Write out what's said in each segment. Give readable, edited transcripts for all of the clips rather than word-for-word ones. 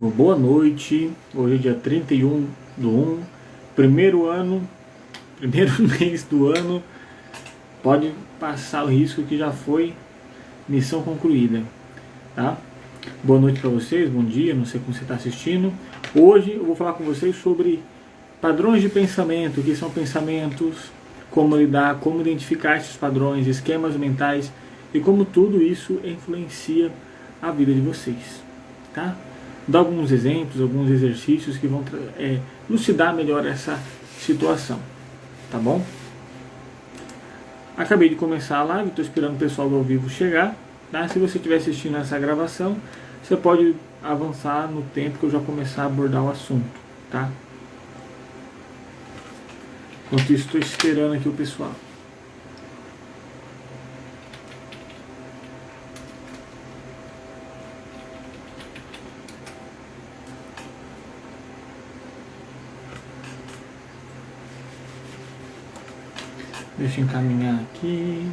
Boa noite, hoje é dia 31/1, primeiro ano, primeiro mês do ano, pode passar o risco que já foi missão concluída, tá? Boa noite para vocês, bom dia, não sei como você está assistindo. Hoje eu vou falar com vocês sobre padrões de pensamento, o que são pensamentos, como lidar, como identificar esses padrões, esquemas mentais e como tudo isso influencia a vida de vocês, tá? Dar alguns exemplos, alguns exercícios que vão elucidar melhor essa situação, tá bom? Acabei de começar a live, estou esperando o pessoal do ao vivo chegar, tá? Se você estiver assistindo essa gravação, você pode avançar no tempo que eu já começar a abordar o assunto, tá? Enquanto isso, estou esperando aqui o pessoal. Deixa eu encaminhar aqui.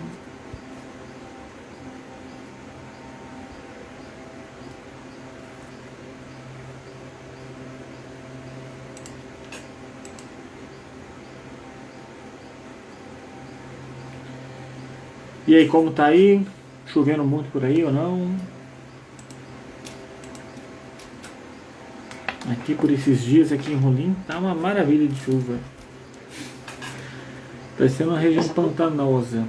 E aí, como tá aí? Chovendo muito por aí ou não? Aqui por esses dias aqui em Rolim tá uma maravilha de chuva. Tá sendo uma região pantanosa.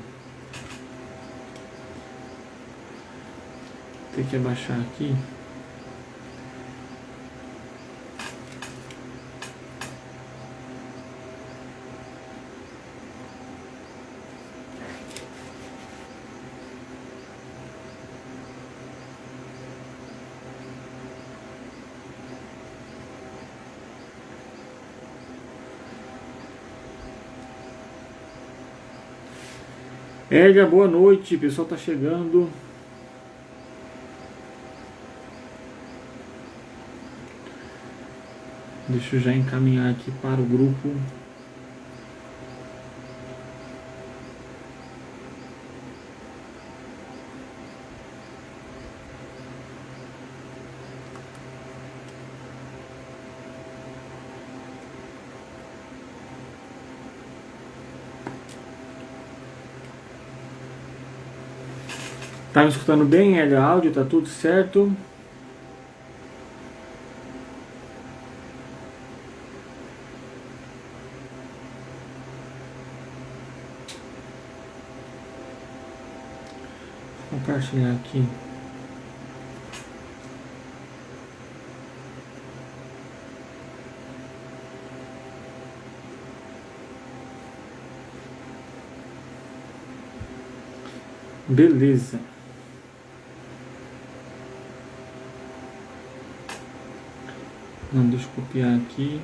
Tem que abaixar aqui. Edgar, boa noite, o pessoal tá chegando. Deixa eu já encaminhar aqui para o grupo. Tá me escutando bem, Edgar? Áudio, tá tudo certo? Vou compartilhar aqui. Beleza. Não, deixa eu copiar aqui.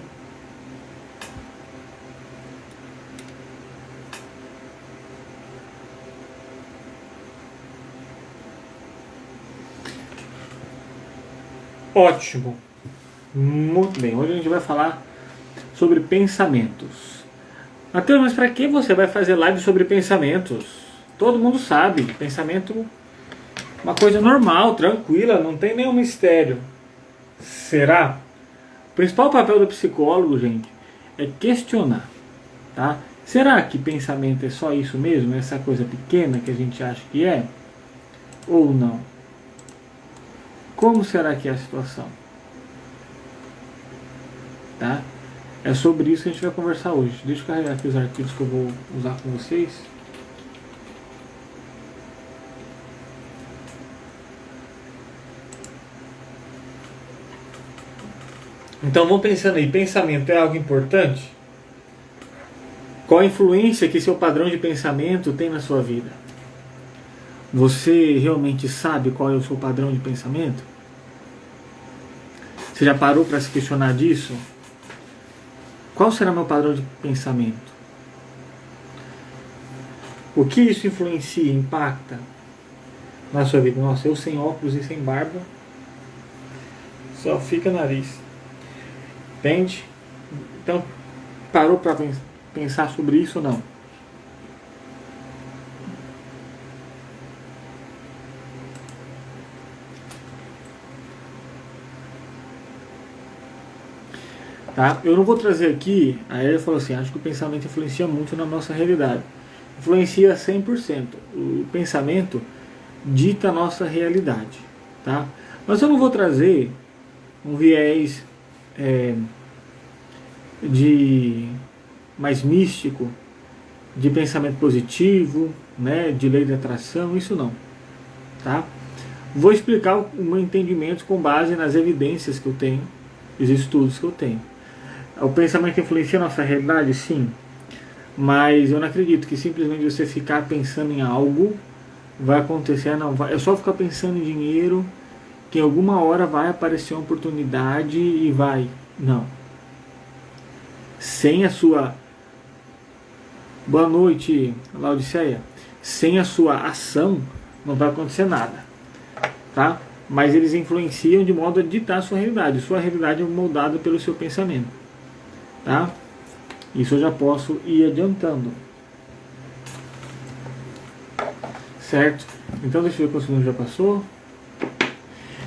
Ótimo. Muito bem. Hoje a gente vai falar sobre pensamentos. Matheus, mas para que você vai fazer live sobre pensamentos? Todo mundo sabe. Pensamento é uma coisa normal, tranquila, não tem nenhum mistério. Será? O principal papel do psicólogo, gente, é questionar, tá? Será que pensamento é só isso mesmo? Essa coisa pequena que a gente acha que é? Ou não? Como será que é a situação? Tá? É sobre isso que a gente vai conversar hoje. Deixa eu carregar aqui os arquivos que eu vou usar com vocês. Então vamos pensando aí, pensamento é algo importante? Qual a influência que seu padrão de pensamento tem na sua vida? Você realmente sabe qual é o seu padrão de pensamento? Você já parou para se questionar disso? Qual será meu padrão de pensamento? O que isso influencia, impacta na sua vida? Nossa, eu sem óculos e sem barba, só fica nariz. Entende? Então, parou para pensar sobre isso ou não? Tá? Eu não vou trazer aqui, a Elia falou assim, acho que o pensamento influencia muito na nossa realidade. Influencia 100%. O pensamento dita a nossa realidade. Tá? Mas eu não vou trazer um viés de mais místico, de pensamento positivo, né, de lei de atração, isso não. Tá? Vou explicar o meu entendimento com base nas evidências que eu tenho, os estudos que eu tenho. O pensamento influencia a nossa realidade? Sim. Mas eu não acredito que simplesmente você ficar pensando em algo vai acontecer. Não, é só ficar pensando em dinheiro que em alguma hora vai aparecer uma oportunidade e vai. Não. Sem a sua... Boa noite, Laodiceia. Sem a sua ação não vai acontecer nada. Tá? Mas eles influenciam de modo a ditar a sua realidade. Sua realidade é moldada pelo seu pensamento. Tá? Isso eu já posso ir adiantando. Certo? Então deixa eu ver quanto já passou.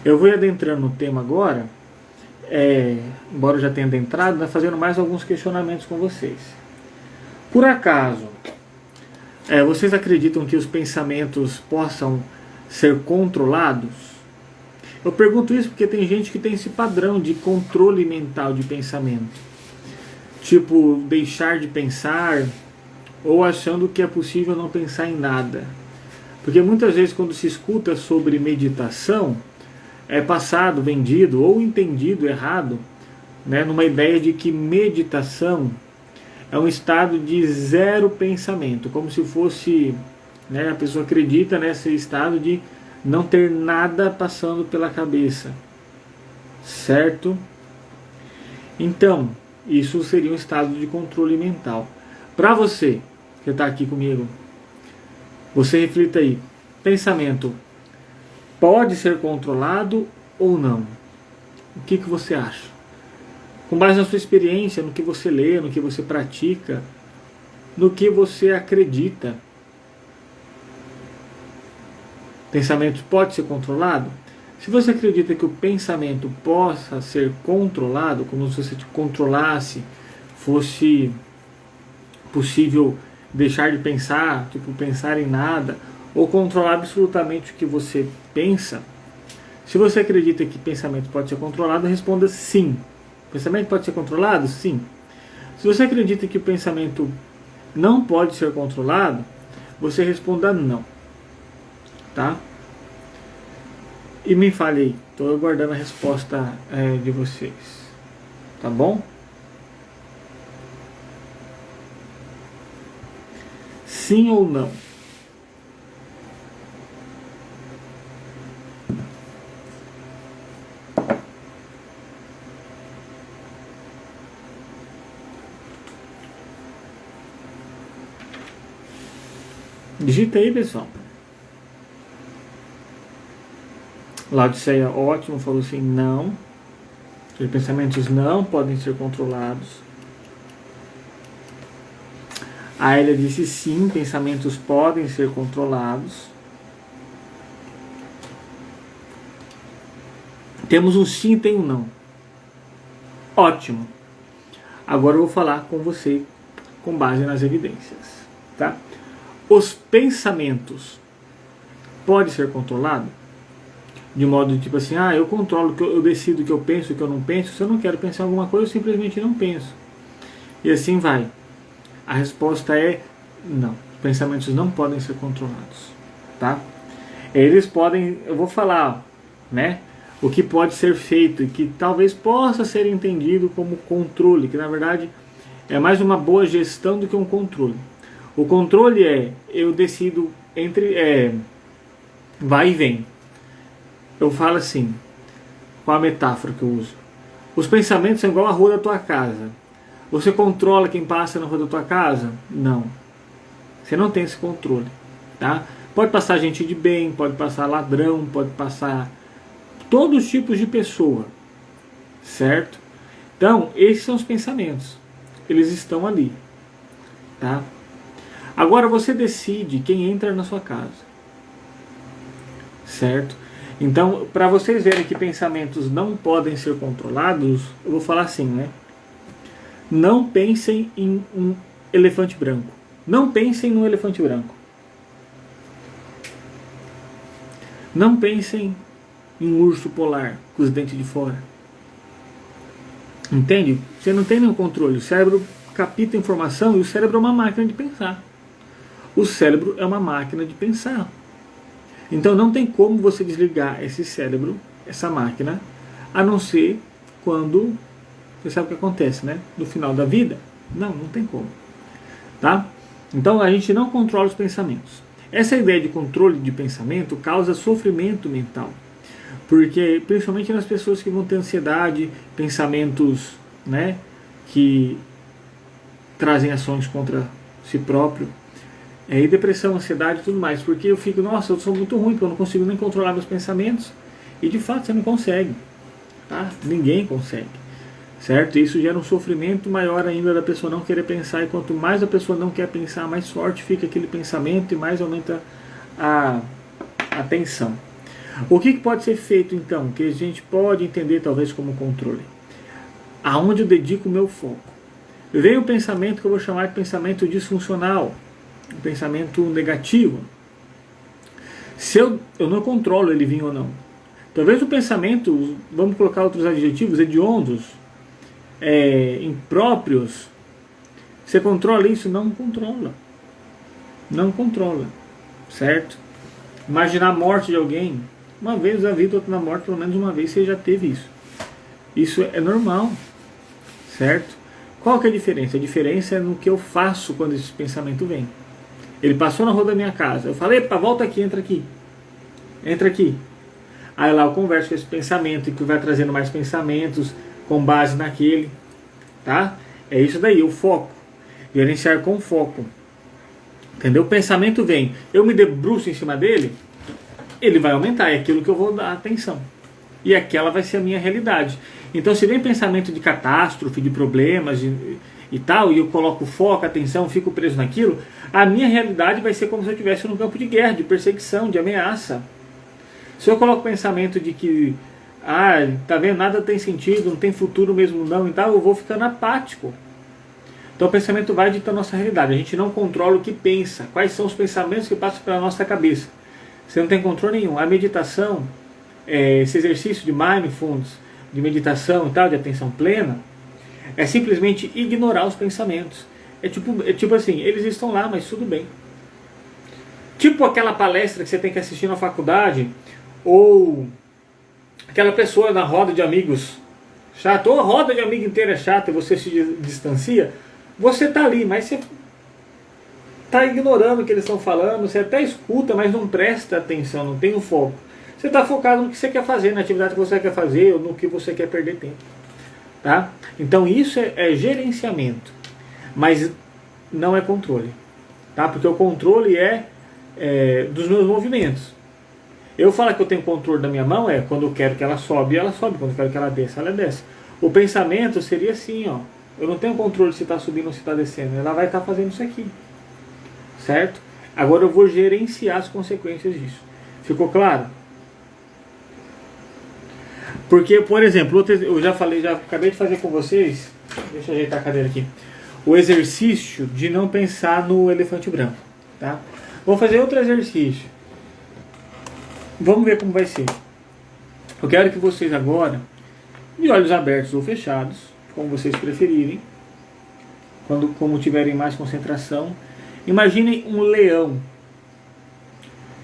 Eu vou ir adentrando no tema agora. Embora eu já tenha adentrado, né, fazendo mais alguns questionamentos com vocês. Por acaso, vocês acreditam que os pensamentos possam ser controlados? Eu pergunto isso porque tem gente que tem esse padrão de controle mental de pensamento. Tipo, deixar de pensar ou achando que é possível não pensar em nada. Porque muitas vezes quando se escuta sobre meditação, é passado, vendido ou entendido errado, né, numa ideia de que meditação é um estado de zero pensamento, como se fosse, né, a pessoa acredita nesse estado de não ter nada passando pela cabeça, certo? Então, isso seria um estado de controle mental. Para você que está aqui comigo, você reflita aí, pensamento pode ser controlado ou não? O que você acha? Com base na sua experiência, no que você lê, no que você pratica, no que você acredita. Pensamento pode ser controlado? Se você acredita que o pensamento possa ser controlado, como se você te controlasse, fosse possível deixar de pensar, tipo pensar em nada, ou controlar absolutamente o que você pensa, se você acredita que pensamento pode ser controlado, responda sim. Pensamento pode ser controlado? Sim. Se você acredita que o pensamento não pode ser controlado, você responda não. Tá? E me fale aí, estou aguardando a resposta de vocês. Tá bom? Sim ou não? Digita aí, pessoal. Laodiceia, ótimo, falou assim, não. Os pensamentos não podem ser controlados. A Elia disse sim, pensamentos podem ser controlados. Temos um sim e tem um não. Ótimo. Agora eu vou falar com você com base nas evidências. Tá? Os pensamentos podem ser controlados? De modo tipo assim, eu controlo, eu decido o que eu penso, o que eu não penso. Se eu não quero pensar em alguma coisa, eu simplesmente não penso. E assim vai. A resposta é não. Os pensamentos não podem ser controlados. Tá? Eles podem, eu vou falar, né? O que pode ser feito e que talvez possa ser entendido como controle, que na verdade é mais uma boa gestão do que um controle. O controle eu decido entre vai e vem. Eu falo assim, qual a metáfora que eu uso? Os pensamentos são igual a rua da tua casa. Você controla quem passa na rua da tua casa? Não. Você não tem esse controle. Tá? Pode passar gente de bem, pode passar ladrão, pode passar todos os tipos de pessoa. Certo? Então, esses são os pensamentos. Eles estão ali. Tá? Agora você decide quem entra na sua casa. Certo? Então, para vocês verem que pensamentos não podem ser controlados, eu vou falar assim, né? Não pensem em um elefante branco. Não pensem num elefante branco. Não pensem em um urso polar com os dentes de fora. Entende? Você não tem nenhum controle. O cérebro capta informação e o cérebro é uma máquina de pensar. O cérebro é uma máquina de pensar. Então não tem como você desligar esse cérebro, essa máquina, a não ser quando... Você sabe o que acontece, né? No final da vida? Não tem como. Tá? Então a gente não controla os pensamentos. Essa ideia de controle de pensamento causa sofrimento mental. Porque, principalmente nas pessoas que vão ter ansiedade, pensamentos, né, que trazem ações contra si próprio, e depressão, ansiedade e tudo mais. Porque eu fico, nossa, eu sou muito ruim, porque eu não consigo nem controlar meus pensamentos. E de fato você não consegue. Tá? Ninguém consegue. Certo? E isso gera um sofrimento maior ainda da pessoa não querer pensar. E quanto mais a pessoa não quer pensar, mais forte fica aquele pensamento e mais aumenta a tensão. O que pode ser feito então? Que a gente pode entender talvez como controle. Aonde eu dedico o meu foco? Vem o pensamento que eu vou chamar de pensamento disfuncional, um pensamento negativo. Se eu não controlo ele vir ou não. Talvez o pensamento, vamos colocar outros adjetivos, hediondos, impróprios, você controla isso? Não controla. Não controla. Certo? Imaginar a morte de alguém, uma vez na vida, outra na morte, pelo menos uma vez você já teve isso. Isso é normal. Certo? Qual que é a diferença? A diferença é no que eu faço quando esse pensamento vem. Ele passou na rua da minha casa. Eu falei, epa, volta aqui, entra aqui. Entra aqui. Aí lá eu converso com esse pensamento, que vai trazendo mais pensamentos com base naquele. Tá? É isso daí, o foco. Gerenciar com foco. Entendeu? O pensamento vem. Eu me debruço em cima dele, ele vai aumentar. É aquilo que eu vou dar atenção. E aquela vai ser a minha realidade. Então se vem pensamento de catástrofe, de problemas e tal, e eu coloco foco, atenção, fico preso naquilo, a minha realidade vai ser como se eu estivesse num campo de guerra, de perseguição, de ameaça. Se eu coloco pensamento de que, tá vendo, nada tem sentido, não tem futuro mesmo não e tal, eu vou ficando apático. Então o pensamento vai ditando a nossa realidade. A gente não controla o que pensa. Quais são os pensamentos que passam pela nossa cabeça? Você não tem controle nenhum. A meditação, esse exercício de mindfulness, de meditação e tal, de atenção plena, é simplesmente ignorar os pensamentos. É tipo assim, eles estão lá, mas tudo bem. Tipo aquela palestra que você tem que assistir na faculdade, ou aquela pessoa na roda de amigos chata, ou a roda de amigo inteira é chata e você se distancia, você está ali, mas você está ignorando o que eles estão falando, você até escuta, mas não presta atenção, não tem um foco. Você está focado no que você quer fazer, na atividade que você quer fazer, ou no que você quer perder tempo. Tá? Então isso é gerenciamento, mas não é controle. Tá? Porque o controle é dos meus movimentos. Eu falo que eu tenho controle da minha mão, quando eu quero que ela sobe, ela sobe, quando eu quero que ela desça, ela desce. O pensamento seria assim, ó, eu não tenho controle se está subindo ou se está descendo, ela vai estar fazendo isso aqui. Certo? Agora eu vou gerenciar as consequências disso. Ficou claro? Porque, por exemplo, eu já acabei de fazer com vocês, deixa eu ajeitar a cadeira aqui, o exercício de não pensar no elefante branco. Tá? Vou fazer outro exercício. Vamos ver como vai ser. Eu quero que vocês agora, de olhos abertos ou fechados, como vocês preferirem, como tiverem mais concentração, imaginem um leão.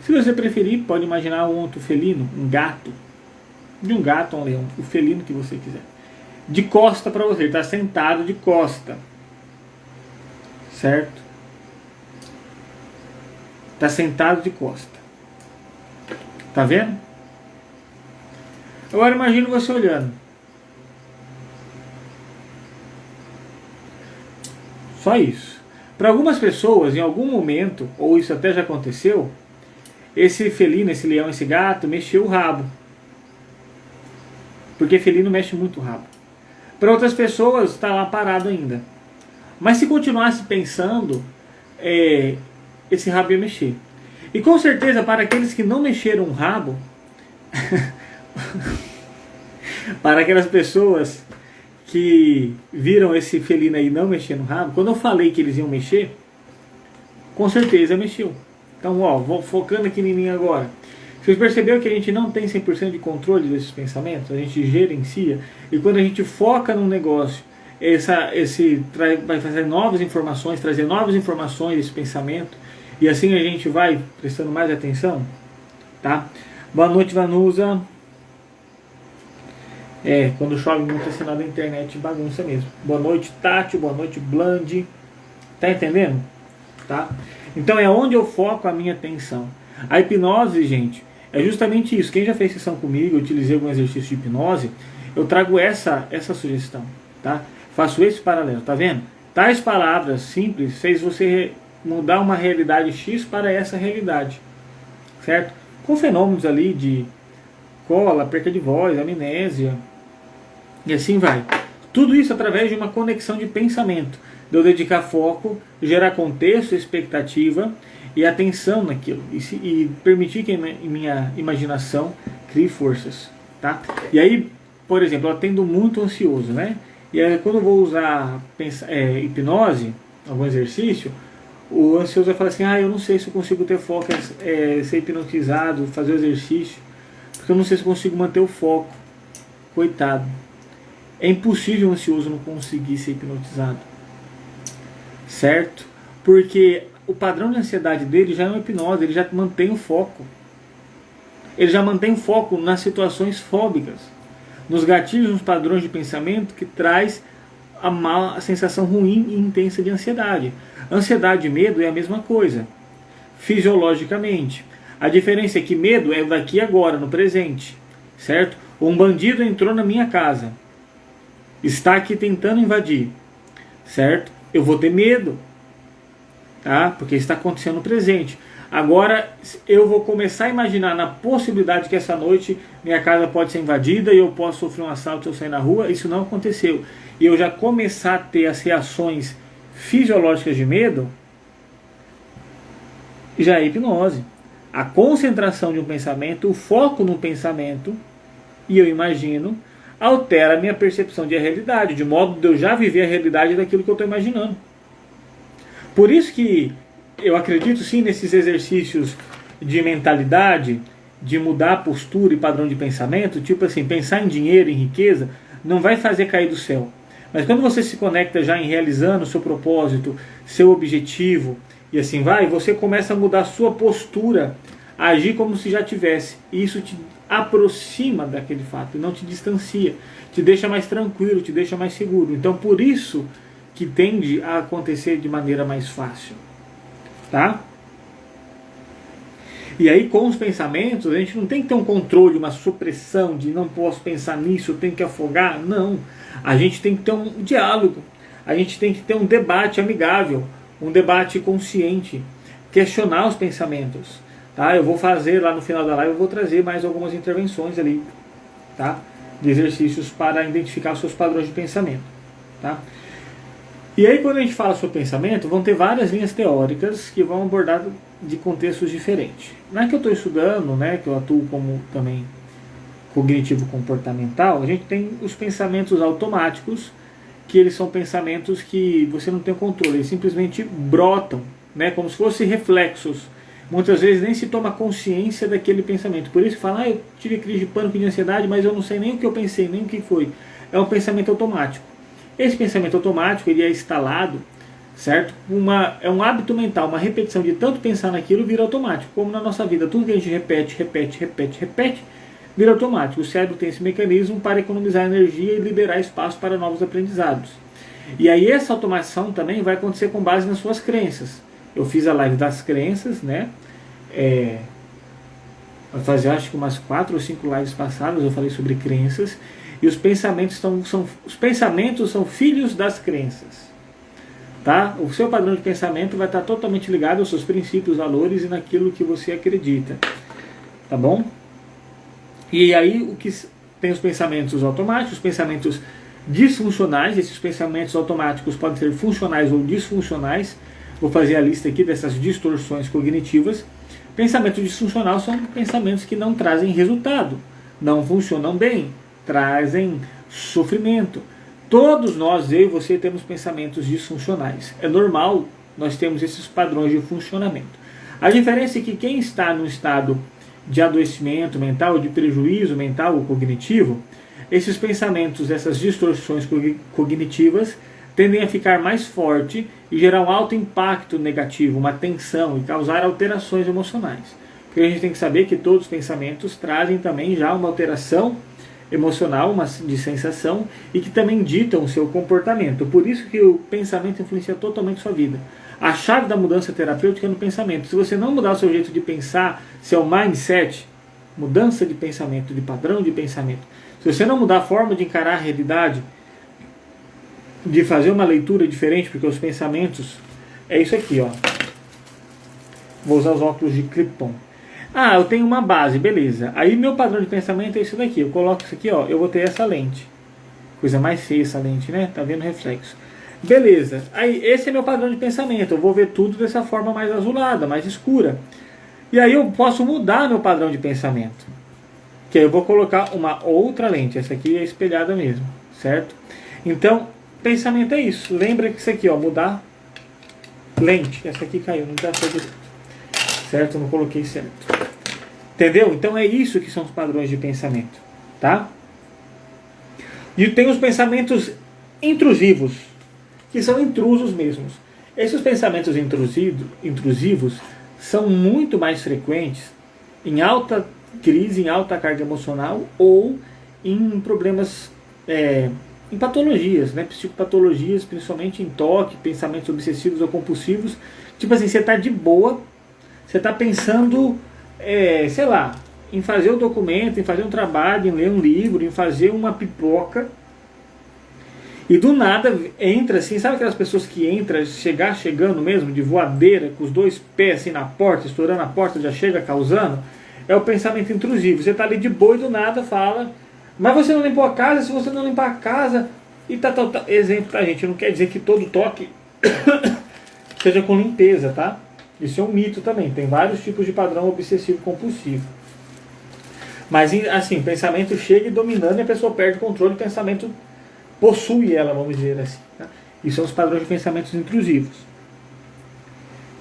Se você preferir, pode imaginar um outro felino, um gato. De um gato a um leão, o felino que você quiser. De costa para você, ele está sentado de costa. Certo? Está sentado de costa. Tá vendo? Agora imagine você olhando. Só isso. Para algumas pessoas, em algum momento, ou isso até já aconteceu, esse felino, esse leão, esse gato, mexeu o rabo. Porque felino mexe muito o rabo. Para outras pessoas está lá parado ainda. Mas se continuasse pensando, esse rabo ia mexer. E com certeza para aqueles que não mexeram o rabo, para aquelas pessoas que viram esse felino aí não mexer no rabo, quando eu falei que eles iam mexer, com certeza mexeu. Então, ó, vou focando aqui em mim agora. Vocês perceberam que a gente não tem 100% de controle desses pensamentos? A gente gerencia. E quando a gente foca num negócio, vai fazer novas informações, trazer novas informações desse pensamento, e assim a gente vai prestando mais atenção, tá? Boa noite, Vanusa. Quando chove muito, é sinal da internet, bagunça mesmo. Boa noite, Tati. Boa noite, Bland. Tá entendendo? Tá? Então é onde eu foco a minha atenção. A hipnose, gente, é justamente isso. Quem já fez sessão comigo, eu utilizei algum exercício de hipnose, eu trago essa sugestão, tá? Faço esse paralelo, tá vendo? Tais palavras simples fez você mudar uma realidade X para essa realidade, certo? Com fenômenos ali de cola, perca de voz, amnésia, e assim vai. Tudo isso através de uma conexão de pensamento, de eu dedicar foco, gerar contexto, expectativa e atenção naquilo, e permitir que a minha imaginação crie forças, tá? E aí, por exemplo, eu atendo muito ansioso, né? E aí, quando eu vou usar hipnose, algum exercício, o ansioso vai falar assim, eu não sei se eu consigo ter foco, ser hipnotizado, fazer o exercício, porque eu não sei se eu consigo manter o foco. Coitado. É impossível o ansioso não conseguir ser hipnotizado. Certo? Porque o padrão de ansiedade dele já é uma hipnose, ele já mantém o foco. Ele já mantém o foco nas situações fóbicas, nos gatilhos, nos padrões de pensamento que traz a sensação ruim e intensa de ansiedade. Ansiedade e medo é a mesma coisa, fisiologicamente. A diferença é que medo é daqui e agora, no presente, certo? Um bandido entrou na minha casa, está aqui tentando invadir, certo? Eu vou ter medo, tá? Porque está acontecendo no presente. Agora eu vou começar a imaginar na possibilidade que essa noite minha casa pode ser invadida e eu posso sofrer um assalto se eu sair na rua. Isso não aconteceu. E eu já começar a ter as reações fisiológicas de medo, já é hipnose. A concentração de um pensamento, o foco no pensamento, e eu imagino, altera a minha percepção de realidade, de modo de eu já viver a realidade daquilo que eu estou imaginando. Por isso que eu acredito sim nesses exercícios de mentalidade, de mudar a postura e padrão de pensamento, tipo assim, pensar em dinheiro, em riqueza, não vai fazer cair do céu. Mas quando você se conecta já em realizando o seu propósito, seu objetivo, e assim vai, você começa a mudar a sua postura, a agir como se já tivesse. E isso te aproxima daquele fato, não te distancia, te deixa mais tranquilo, te deixa mais seguro. Então por isso que tende a acontecer de maneira mais fácil. Tá? E aí com os pensamentos, a gente não tem que ter um controle, uma supressão de não posso pensar nisso, eu tenho que afogar. Não. A gente tem que ter um diálogo, a gente tem que ter um debate amigável, um debate consciente, questionar os pensamentos. Tá? Eu vou fazer lá no final da live, eu vou trazer mais algumas intervenções ali, tá? De exercícios para identificar os seus padrões de pensamento. Tá? E aí quando a gente fala sobre pensamento, vão ter várias linhas teóricas que vão abordar de contextos diferentes. Na que eu estou estudando, né, que eu atuo como também cognitivo comportamental, a gente tem os pensamentos automáticos, que eles são pensamentos que você não tem controle, eles simplesmente brotam, né, como se fossem reflexos. Muitas vezes nem se toma consciência daquele pensamento. Por isso fala, eu tive crise de pânico e de ansiedade, mas eu não sei nem o que eu pensei, nem o que foi. É um pensamento automático. Esse pensamento automático, ele é instalado, certo? É um hábito mental, uma repetição de tanto pensar naquilo vira automático. Como na nossa vida, tudo que a gente repete, vira automático. O cérebro tem esse mecanismo para economizar energia e liberar espaço para novos aprendizados. E aí essa automação também vai acontecer com base nas suas crenças. Eu fiz a live das crenças, né? Vai fazer acho que umas 4 ou 5 lives passadas eu falei sobre crenças. E os pensamentos são filhos das crenças. Tá? O seu padrão de pensamento vai estar totalmente ligado aos seus princípios, valores e naquilo que você acredita. Tá bom? E aí o que tem os pensamentos automáticos, os pensamentos disfuncionais. Esses pensamentos automáticos podem ser funcionais ou disfuncionais. Vou fazer a lista aqui dessas distorções cognitivas. Pensamento disfuncional são pensamentos que não trazem resultado, não funcionam bem, trazem sofrimento, Todos nós, eu e você, temos pensamentos disfuncionais. É normal nós termos esses padrões de funcionamento. A diferença é que quem está no estado de adoecimento mental, de prejuízo mental ou cognitivo, esses pensamentos, essas distorções cognitivas tendem a ficar mais forte e gerar um alto impacto negativo, uma tensão e causar alterações emocionais. Porque a gente tem que saber que todos os pensamentos trazem também já uma alteração emocional, uma de sensação, e que também ditam o seu comportamento. Por isso que o pensamento influencia totalmente a sua vida. A chave da mudança terapêutica é no pensamento. Se você não mudar o seu jeito de pensar, seu mindset, mudança de pensamento, de padrão de pensamento, se você não mudar a forma de encarar a realidade, de fazer uma leitura diferente, porque os pensamentos é isso aqui, ó. Vou usar os óculos de Clip-on. Ah, eu tenho uma base, beleza. Aí meu padrão de pensamento é isso daqui. Eu coloco isso aqui, ó, eu vou ter essa lente. Coisa mais feia essa lente, né? Tá vendo o reflexo. Beleza. Aí esse é meu padrão de pensamento. Eu vou ver tudo dessa forma mais azulada, mais escura. E aí eu posso mudar meu padrão de pensamento. Que aí eu vou colocar uma outra lente. Essa aqui é espelhada mesmo, certo? Então, pensamento é isso. Lembra que isso aqui, ó, mudar lente. Essa aqui caiu, não tá certo? Não coloquei certo. Entendeu? Então é isso que são os padrões de pensamento, tá? E tem os pensamentos intrusivos, que são intrusos mesmos. Esses pensamentos intrusivos são muito mais frequentes em alta crise, em alta carga emocional ou em problemas, em patologias, né? Psicopatologias, principalmente em toque, pensamentos obsessivos ou compulsivos. Tipo assim, você está de boa, você está pensando, sei lá, em fazer o documento, em fazer um trabalho, em ler um livro, em fazer uma pipoca. E do nada entra assim, sabe aquelas pessoas que entram, chegando mesmo, de voadeira, com os dois pés assim na porta, estourando a porta, já chega causando? É o pensamento intrusivo. Você está ali de boa e do nada fala, mas você não limpou a casa, se você não limpar a casa, e tá. Exemplo, tá, gente? Não quer dizer que todo toque seja com limpeza, tá? Isso é um mito também. Tem vários tipos de padrão obsessivo compulsivo. Mas assim, o pensamento chega e dominando e a pessoa perde o controle, o pensamento possui ela, vamos dizer assim. Tá? Isso são os padrões de pensamentos intrusivos.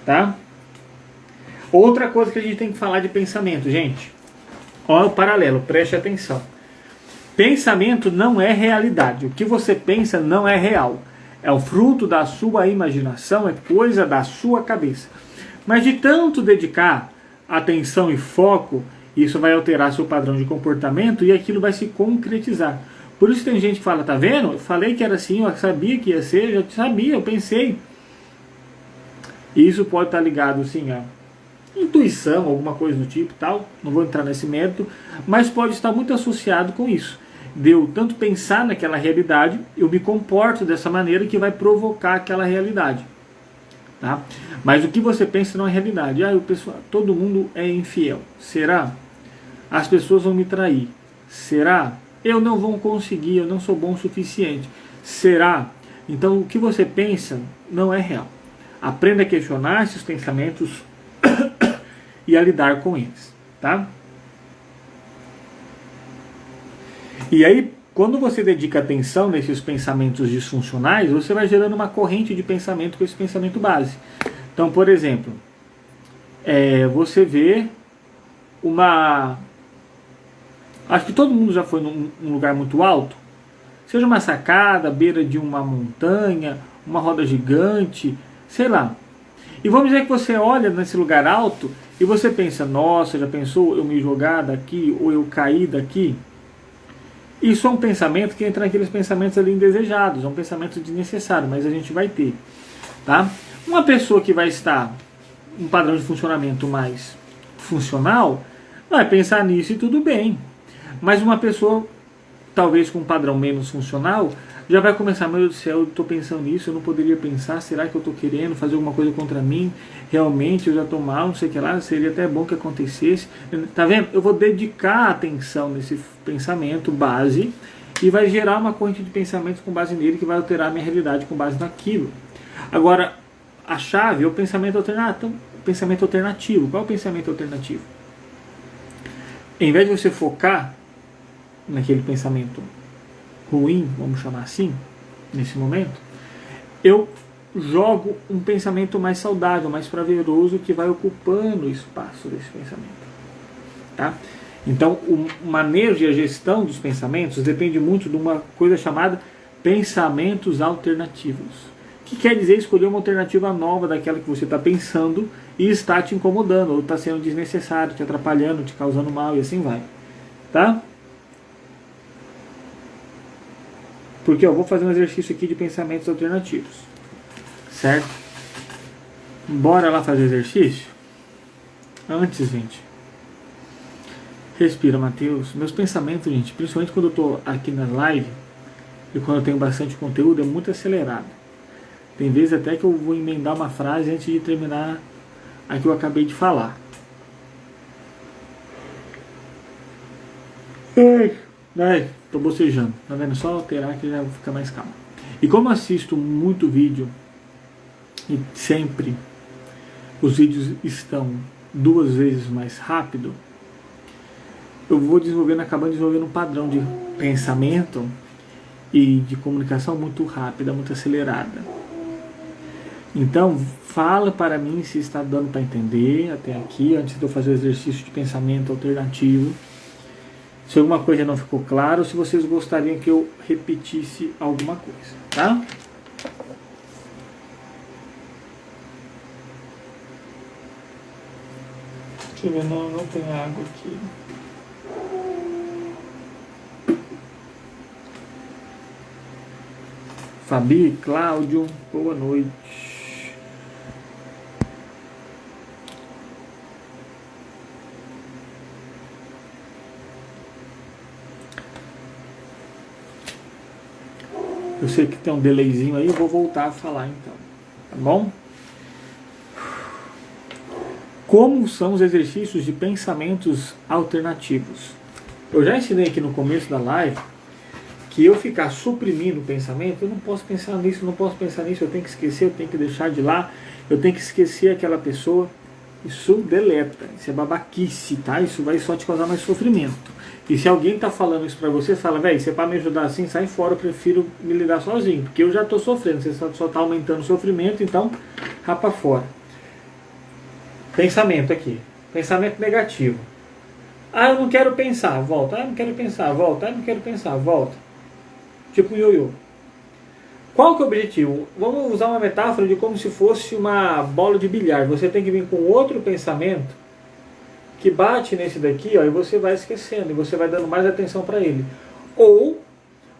Tá? Outra coisa que a gente tem que falar de pensamento, gente. Olha o paralelo, preste atenção. Pensamento não é realidade. O que você pensa não é real. É o fruto da sua imaginação, é coisa da sua cabeça. Mas de tanto dedicar atenção e foco, isso vai alterar seu padrão de comportamento e aquilo vai se concretizar. Por isso tem gente que fala, tá vendo? Eu falei que era assim, eu sabia que ia ser, já sabia, eu pensei. E isso pode estar ligado, sim, a intuição, alguma coisa do tipo, tal. Não vou entrar nesse mérito, mas pode estar muito associado com isso. De eu tanto pensar naquela realidade, eu me comporto dessa maneira que vai provocar aquela realidade. Tá? Mas o que você pensa não é realidade. O pessoal, todo mundo é infiel. Será? As pessoas vão me trair. Será? Eu não vou conseguir, eu não sou bom o suficiente. Será? Então o que você pensa não é real. Aprenda a questionar esses pensamentos e a lidar com eles. Tá? E aí, quando você dedica atenção nesses pensamentos disfuncionais, você vai gerando uma corrente de pensamento com esse pensamento base. Então, por exemplo, você vê uma... Acho que todo mundo já foi num lugar muito alto, seja uma sacada, beira de uma montanha, uma roda gigante, sei lá. E vamos dizer que você olha nesse lugar alto e você pensa, nossa, já pensou eu me jogar daqui ou eu cair daqui? Isso é um pensamento que entra naqueles pensamentos ali indesejados, é um pensamento desnecessário, mas a gente vai ter. Tá? Uma pessoa que vai estar um padrão de funcionamento mais funcional, vai pensar nisso e tudo bem. Mas uma pessoa, talvez com um padrão menos funcional, já vai começar, meu Deus do céu, eu estou pensando nisso, eu não poderia pensar, será que eu estou querendo fazer alguma coisa contra mim? Realmente eu já estou mal, não sei o que lá, seria até bom que acontecesse. Tá vendo? Eu vou dedicar atenção nesse pensamento base e vai gerar uma corrente de pensamentos com base nele que vai alterar a minha realidade com base naquilo. Agora, a chave é o pensamento alternativo. Qual é o pensamento alternativo? Em vez de você focar naquele pensamento ruim, vamos chamar assim, nesse momento, eu jogo um pensamento mais saudável, mais prazeroso, que vai ocupando o espaço desse pensamento. Tá? Então, o manejo e a gestão dos pensamentos depende muito de uma coisa chamada pensamentos alternativos. Que quer dizer escolher uma alternativa nova daquela que você está pensando e está te incomodando, ou está sendo desnecessário, te atrapalhando, te causando mal, e assim vai. Tá? Porque eu vou fazer um exercício aqui de pensamentos alternativos. Certo? Bora lá fazer exercício? Antes, gente, respira, Matheus. Meus pensamentos, gente, principalmente quando eu estou aqui na live e quando eu tenho bastante conteúdo, é muito acelerado. Tem vezes até que eu vou emendar uma frase antes de terminar a que eu acabei de falar. Ai, tô bocejando. Tá vendo? Só alterar que já fica mais calmo. E como assisto muito vídeo e sempre os vídeos estão 2 vezes mais rápido, eu vou acabando desenvolvendo um padrão de pensamento e de comunicação muito rápida, muito acelerada. Então, fala para mim se está dando para entender até aqui, antes de eu fazer o exercício de pensamento alternativo. Se alguma coisa não ficou claro, ou se vocês gostariam que eu repetisse alguma coisa, tá? Deixa eu ver, não tem água aqui. Fabi, Cláudio, boa noite. Eu sei que tem um delayzinho aí, eu vou voltar a falar então, tá bom? Como são os exercícios de pensamentos alternativos? Eu já ensinei aqui no começo da live que eu ficar suprimindo o pensamento, eu não posso pensar nisso, não posso pensar nisso, eu tenho que esquecer, eu tenho que deixar de lá, eu tenho que esquecer aquela pessoa. Isso deleta, isso é babaquice, tá? Isso vai só te causar mais sofrimento. E se alguém tá falando isso pra você, fala, velho, você é pra me ajudar assim, sai fora, eu prefiro me lidar sozinho, porque eu já tô sofrendo, você só tá aumentando o sofrimento, então rapa fora. Pensamento aqui, pensamento negativo. Ah, eu não quero pensar, volta. Ah, eu não quero pensar, volta. Ah, eu não quero pensar, volta. Tipo um ioiô. Qual que é o objetivo? Vamos usar uma metáfora de como se fosse uma bola de bilhar. Você tem que vir com outro pensamento que bate nesse daqui, ó, e você vai esquecendo, e você vai dando mais atenção para ele. Ou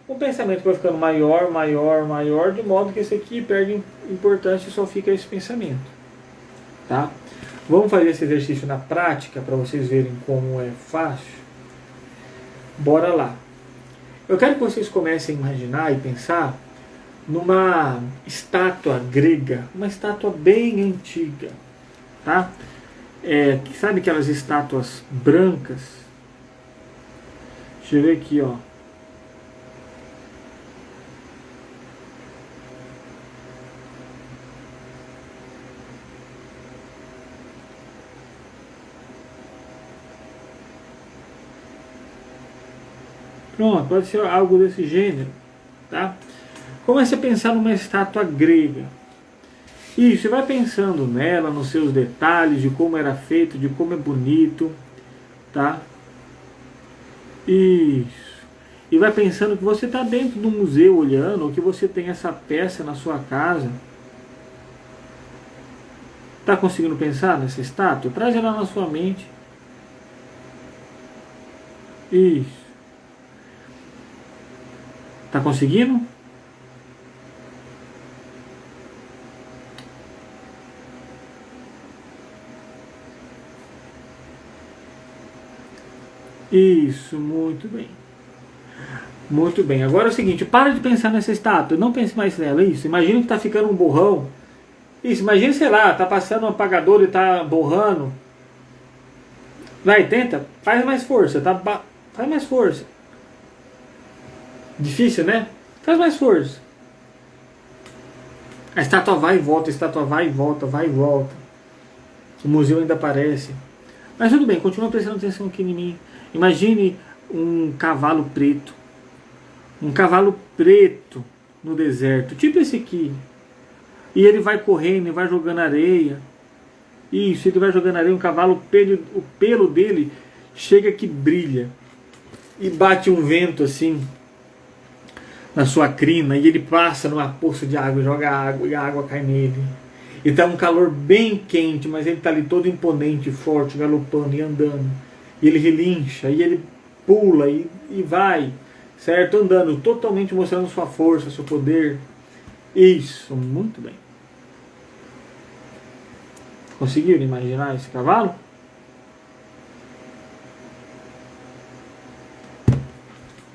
um pensamento que vai ficando maior, maior, maior, de modo que esse aqui perde importância e só fica esse pensamento. Tá? Vamos fazer esse exercício na prática para vocês verem como é fácil? Bora lá. Eu quero que vocês comecem a imaginar e pensar numa estátua grega, uma estátua bem antiga, tá? Sabe aquelas estátuas brancas? Deixa eu ver aqui, ó. Pronto, pode ser algo desse gênero, tá? Comece a pensar numa estátua grega. Isso, você vai pensando nela, nos seus detalhes, de como era feito, de como é bonito, tá? Isso. E vai pensando que você está dentro do museu olhando, ou que você tem essa peça na sua casa. Está conseguindo pensar nessa estátua? Traz ela na sua mente. Isso. Está conseguindo? Isso, muito bem. Muito bem. Agora é o seguinte, para de pensar nessa estátua, não pense mais nela. Isso, imagina que está ficando um borrão. Isso, imagina, sei lá, está passando um apagador e está borrando. Vai, tenta, faz mais força, tá? Faz mais força. Difícil, né? Faz mais força. A estátua vai e volta, a estátua vai e volta, vai e volta. O museu ainda aparece. Mas tudo bem, continua prestando atenção aqui em mim. Imagine um cavalo preto. Um cavalo preto, no deserto, tipo esse aqui. E ele vai correndo e vai jogando areia. Isso, ele vai jogando areia, um cavalo, o pelo dele chega que brilha. E bate um vento assim na sua crina, e ele passa numa poça de água, joga água, e a água cai nele. E tá um calor bem quente, mas ele tá ali todo imponente, forte, galopando e andando. E ele relincha, e ele pula e vai, certo? Andando, totalmente mostrando sua força, seu poder. Isso, muito bem. Conseguiram imaginar esse cavalo?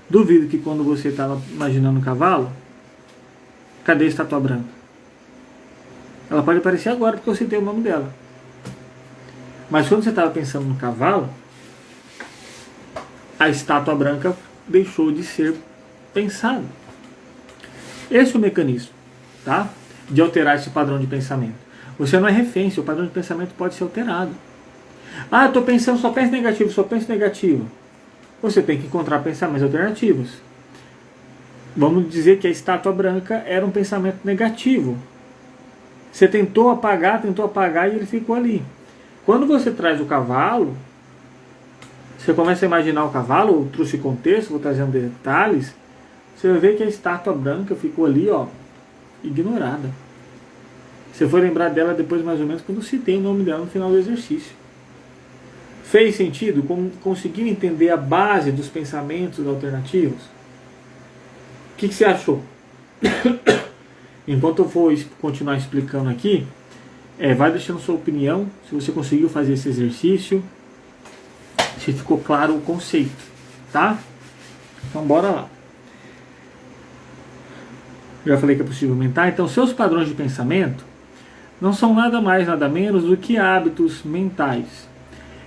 Duvido que quando você estava imaginando o cavalo, cadê a estátua branca? Ela pode aparecer agora porque eu citei o nome dela. Mas quando você estava pensando no cavalo, a estátua branca deixou de ser pensada. Esse é o mecanismo, tá? De alterar esse padrão de pensamento. Você não é refém, seu padrão de pensamento pode ser alterado. Ah, eu estou pensando, só penso negativo, só penso negativo. Você tem que encontrar pensamentos alternativos. Vamos dizer que a estátua branca era um pensamento negativo. Você tentou apagar e ele ficou ali. Quando você traz o cavalo, você começa a imaginar o cavalo, eu trouxe contexto, vou trazendo detalhes, você vai ver que a estátua branca ficou ali, ó, ignorada. Você foi lembrar dela depois, mais ou menos, quando eu citei o nome dela no final do exercício. Fez sentido? Conseguiu entender a base dos pensamentos alternativos? O que você achou? Enquanto eu for continuar explicando aqui, vai deixando sua opinião, se você conseguiu fazer esse exercício, se ficou claro o conceito, tá? Então bora lá. Já falei que é possível aumentar. Então seus padrões de pensamento não são nada mais, nada menos do que hábitos mentais.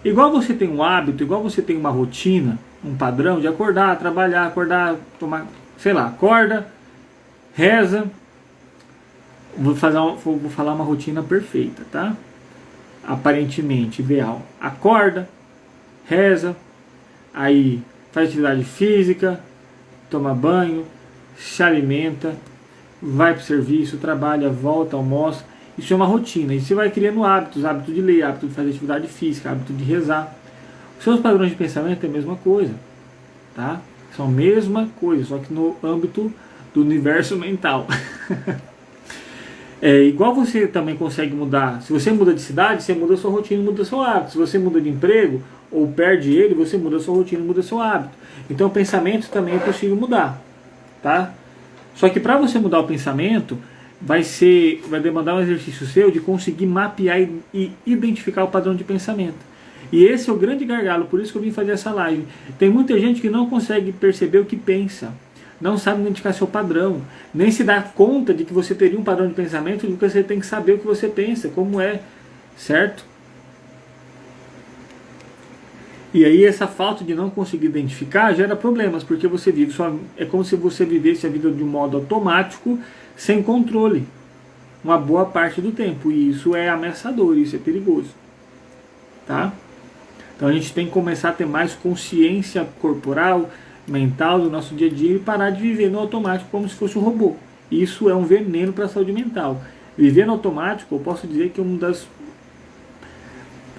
Igual você tem um hábito, igual você tem uma rotina, um padrão de acordar, trabalhar, tomar, sei lá, acorda, reza. Vou falar uma rotina perfeita, tá? Aparentemente ideal. Acorda, reza, aí faz atividade física, toma banho, se alimenta, vai para o serviço, trabalha, volta, almoça. Isso é uma rotina. E você vai criando hábitos, hábito de ler, hábito de fazer atividade física, hábito de rezar. Os seus padrões de pensamento é a mesma coisa, tá? São a mesma coisa, só que no âmbito do universo mental. Igual você também consegue mudar. Se você muda de cidade, você muda a sua rotina, muda o seu hábito. Se você muda de emprego ou perde ele, você muda a sua rotina, muda o seu hábito. Então o pensamento também é possível mudar, tá? Só que para você mudar o pensamento, vai demandar um exercício seu de conseguir mapear e identificar o padrão de pensamento. E esse é o grande gargalo, por isso que eu vim fazer essa live. Tem muita gente que não consegue perceber o que pensa, não sabe identificar seu padrão, nem se dá conta de que você teria um padrão de pensamento, de que você tem que saber o que você pensa, como é, certo? E aí essa falta de não conseguir identificar gera problemas, porque você vive é como se você vivesse a vida de um modo automático, sem controle, uma boa parte do tempo. E isso é ameaçador, isso é perigoso, tá? Então a gente tem que começar a ter mais consciência corporal, mental do nosso dia a dia e parar de viver no automático como se fosse um robô. Isso é um veneno para a saúde mental. Viver no automático, eu posso dizer que é uma das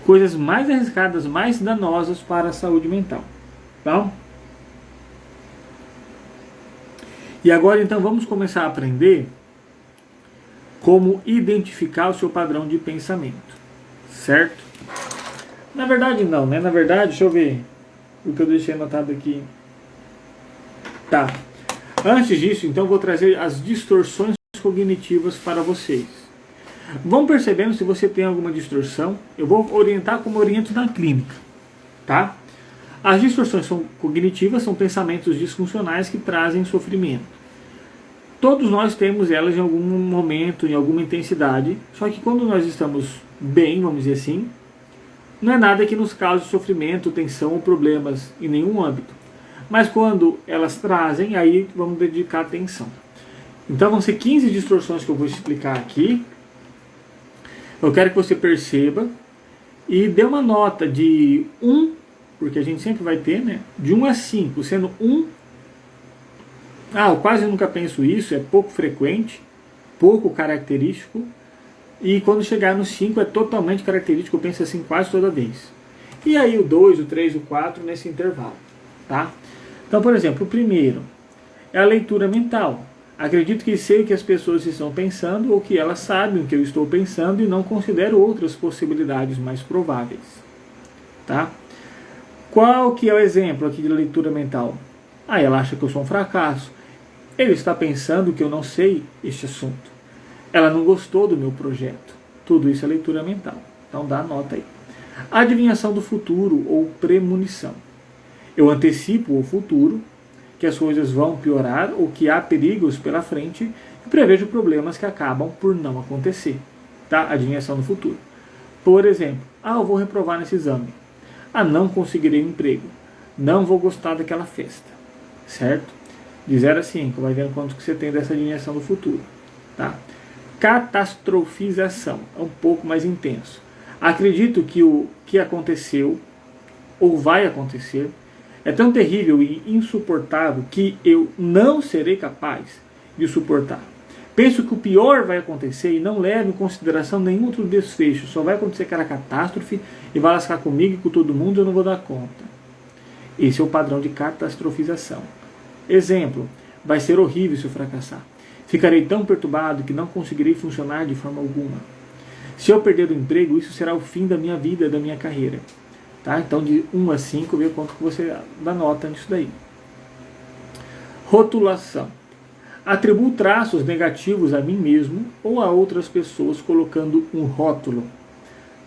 coisas mais arriscadas, mais danosas para a saúde mental, tá? E agora então vamos começar a aprender como identificar o seu padrão de pensamento, certo? Na verdade não, né? Na verdade, deixa eu ver o que eu deixei anotado aqui. Tá. Antes disso, então, eu vou trazer as distorções cognitivas para vocês. Vão percebendo se você tem alguma distorção. Eu vou orientar como oriento na clínica, tá? As distorções cognitivas são pensamentos disfuncionais que trazem sofrimento. Todos nós temos elas em algum momento, em alguma intensidade, só que quando nós estamos bem, vamos dizer assim, não é nada que nos cause sofrimento, tensão ou problemas em nenhum âmbito. Mas quando elas trazem, aí vamos dedicar atenção. Então vão ser 15 distorções que eu vou explicar aqui. Eu quero que você perceba e dê uma nota de 1, porque a gente sempre vai ter, né? De 1 a 5, sendo 1 Eu quase nunca penso isso, é pouco frequente, pouco característico, e quando chegar no 5 é totalmente característico, eu penso assim quase toda vez. E aí o 2, o 3, o 4 nesse intervalo. Tá? Então, por exemplo, o primeiro é a leitura mental. Acredito que sei o que as pessoas estão pensando ou que elas sabem o que eu estou pensando e não considero outras possibilidades mais prováveis. Tá? Qual que é o exemplo aqui de leitura mental? Ela acha que eu sou um fracasso. Ele está pensando que eu não sei este assunto. Ela não gostou do meu projeto. Tudo isso é leitura mental. Então dá nota aí. Adivinhação do futuro ou premonição. Eu antecipo o futuro, que as coisas vão piorar ou que há perigos pela frente e prevejo problemas que acabam por não acontecer. Tá? Adivinhação do futuro. Por exemplo, eu vou reprovar nesse exame. Não conseguirei um emprego. Não vou gostar daquela festa. Certo? De 0 a 5, vai vendo quanto que você tem dessa adivinhação do futuro. Tá? Catastrofização. É um pouco mais intenso. Acredito que o que aconteceu ou vai acontecer é tão terrível e insuportável que eu não serei capaz de suportar. Penso que o pior vai acontecer e não levo em consideração nenhum outro desfecho. Só vai acontecer aquela catástrofe e vai lascar comigo e com todo mundo, eu não vou dar conta. Esse é o padrão de catastrofização. Exemplo, vai ser horrível se eu fracassar. Ficarei tão perturbado que não conseguirei funcionar de forma alguma. Se eu perder o emprego, isso será o fim da minha vida, da minha carreira. Tá? Então, de 1 a 5, vê quanto que você dá nota nisso daí. Rotulação. Atribuo traços negativos a mim mesmo ou a outras pessoas colocando um rótulo.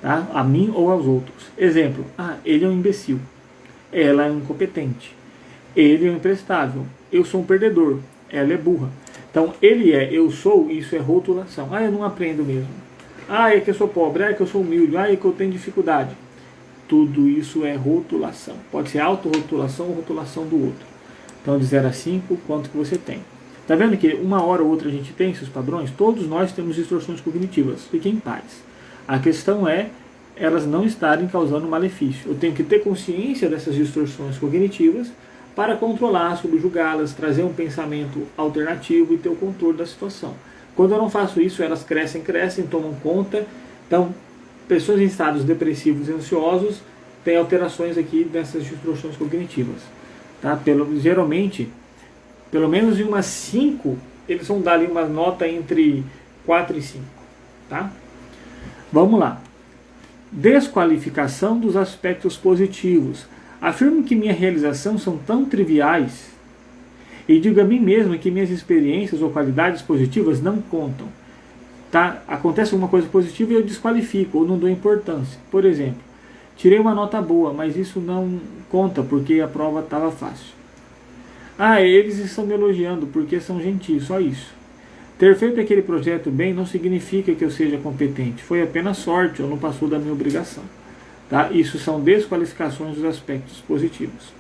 Tá? A mim ou aos outros. Exemplo, ele é um imbecil. Ela é incompetente. Ele é um imprestável. Eu sou um perdedor. Ela é burra. Então, ele é, eu sou, isso é rotulação. Eu não aprendo mesmo. É que eu sou pobre. É que eu sou humilde. É que eu tenho dificuldade. Tudo isso é rotulação. Pode ser autorrotulação ou rotulação do outro. Então, de 0 a 5, quanto que você tem? Tá vendo que uma hora ou outra a gente tem esses padrões? Todos nós temos distorções cognitivas. Fiquem em paz. A questão é elas não estarem causando malefício. Eu tenho que ter consciência dessas distorções cognitivas para controlar, subjugá-las, trazer um pensamento alternativo e ter o controle da situação. Quando eu não faço isso, elas crescem, tomam conta. Então, pessoas em estados depressivos e ansiosos têm alterações aqui dessas distorções cognitivas. Tá? Geralmente, pelo menos em umas 5, eles vão dar ali uma nota entre 4 e 5. Tá? Vamos lá. Desqualificação dos aspectos positivos. Afirmo que minha realização são tão triviais e digo a mim mesmo que minhas experiências ou qualidades positivas não contam. Tá? Acontece alguma coisa positiva e eu desqualifico ou não dou importância. Por exemplo, tirei uma nota boa, mas isso não conta porque a prova estava fácil. Eles estão me elogiando porque são gentis, só isso. Ter feito aquele projeto bem não significa que eu seja competente. Foi apenas sorte ou não passou da minha obrigação. Tá? Isso são desqualificações dos aspectos positivos.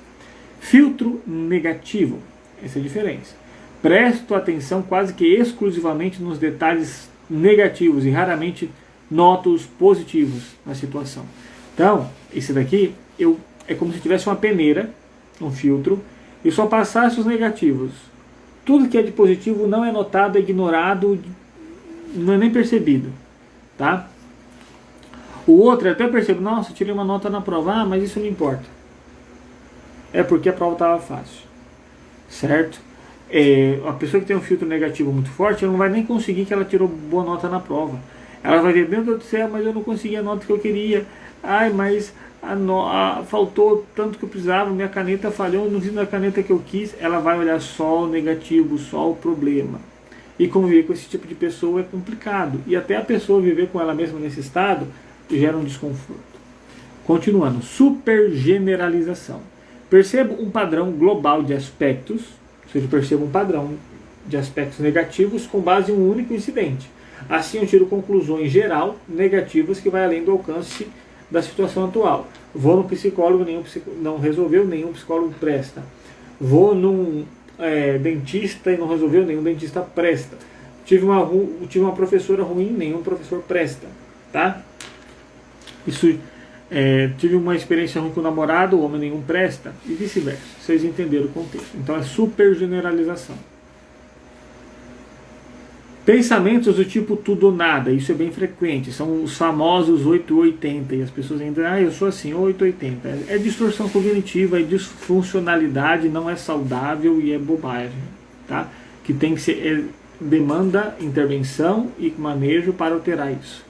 Filtro negativo. Essa é a diferença. Presto atenção quase que exclusivamente nos detalhes negativos e raramente noto os positivos na situação. Então, esse daqui é como se tivesse uma peneira, um filtro, e só passasse os negativos. Tudo que é de positivo não é notado, é ignorado, não é nem percebido. Tá? O outro, até percebo, nossa, tirei uma nota na prova, mas isso não importa. É porque a prova estava fácil. Certo? A pessoa que tem um filtro negativo muito forte, ela não vai nem conseguir que ela tirou boa nota na prova. Ela vai ver, meu Deus do céu, mas eu não consegui a nota que eu queria. Mas faltou tanto que eu precisava, minha caneta falhou, eu não fiz a caneta que eu quis. Ela vai olhar só o negativo, só o problema. E conviver com esse tipo de pessoa é complicado. E até a pessoa viver com ela mesma nesse estado gera um desconforto. Continuando, supergeneralização. Percebo um padrão global de aspectos, ou seja, percebo um padrão de aspectos negativos com base em um único incidente. Assim eu tiro conclusões geral negativas que vai além do alcance da situação atual. Vou no psicólogo, não resolveu, nenhum psicólogo presta. Vou num dentista e não resolveu, nenhum dentista presta. Tive uma professora ruim, nenhum professor presta. Tá? Tive uma experiência ruim com o namorado, o homem nenhum presta, e vice-versa. Vocês entenderam o contexto. Então é super generalização. Pensamentos do tipo tudo ou nada, isso é bem frequente, são os famosos 880, e as pessoas ainda, eu sou assim, 880. É distorção cognitiva, é disfuncionalidade, não é saudável e é bobagem, tá? Que tem que ser, demanda intervenção e manejo para alterar isso.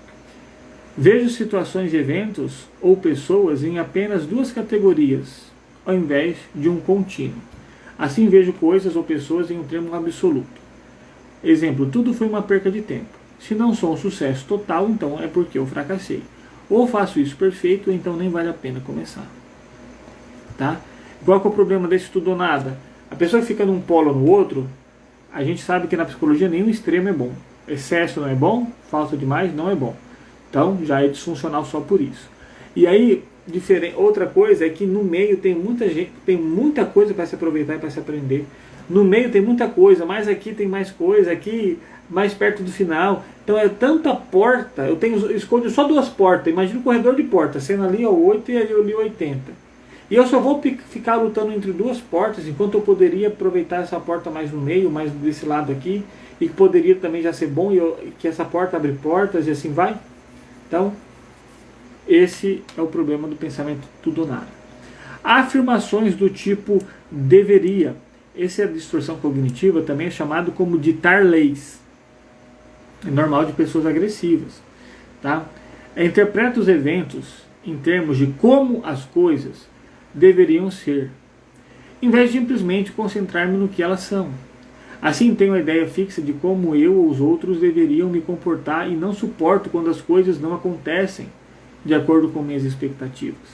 Vejo situações, eventos ou pessoas em apenas duas categorias, ao invés de um contínuo. Assim vejo coisas ou pessoas em um termo absoluto. Exemplo, tudo foi uma perca de tempo. Se não sou um sucesso total, então é porque eu fracassei. Ou faço isso perfeito, então nem vale a pena começar. Tá? Qual que é o problema desse tudo ou nada? A pessoa que fica num polo ou no outro, a gente sabe que na psicologia nenhum extremo é bom. Excesso não é bom, falta demais não é bom. Então já é disfuncional só por isso. E aí, outra coisa é que no meio tem muita gente, tem muita coisa para se aproveitar e para se aprender. No meio tem muita coisa, mas aqui tem mais coisa, aqui mais perto do final. Então é tanta porta, eu escolho só duas portas. Imagina um corredor de portas, sendo ali o 8 e ali o 80. E eu só vou ficar lutando entre duas portas, enquanto eu poderia aproveitar essa porta mais no meio, mais desse lado aqui, e que poderia também já ser bom, e que essa porta abre portas e assim vai. Então, esse é o problema do pensamento tudo ou nada. Afirmações do tipo deveria. Essa é a distorção cognitiva, também é chamado como ditar leis. É normal de pessoas agressivas. Tá? Interpreta os eventos em termos de como as coisas deveriam ser, em vez de simplesmente concentrar-me no que elas são. Assim tenho a ideia fixa de como eu ou os outros deveriam me comportar e não suporto quando as coisas não acontecem de acordo com minhas expectativas.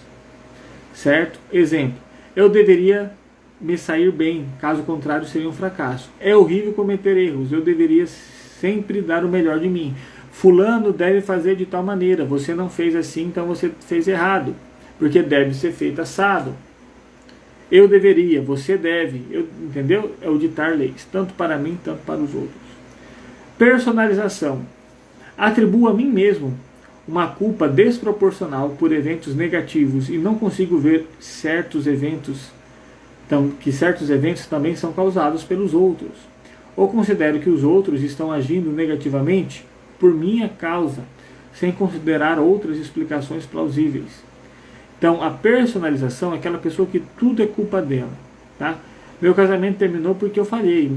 Certo? Exemplo, eu deveria me sair bem, caso contrário seria um fracasso. É horrível cometer erros, eu deveria sempre dar o melhor de mim. Fulano deve fazer de tal maneira, você não fez assim, então você fez errado, porque deve ser feito assado. Eu deveria, você deve, entendeu? É o ditar leis, tanto para mim, tanto para os outros. Personalização. Atribuo a mim mesmo uma culpa desproporcional por eventos negativos e não consigo ver certos eventos, que certos eventos também são causados pelos outros. Ou considero que os outros estão agindo negativamente por minha causa, sem considerar outras explicações plausíveis. Então, a personalização é aquela pessoa que tudo é culpa dela. Tá? Meu casamento terminou porque eu falhei.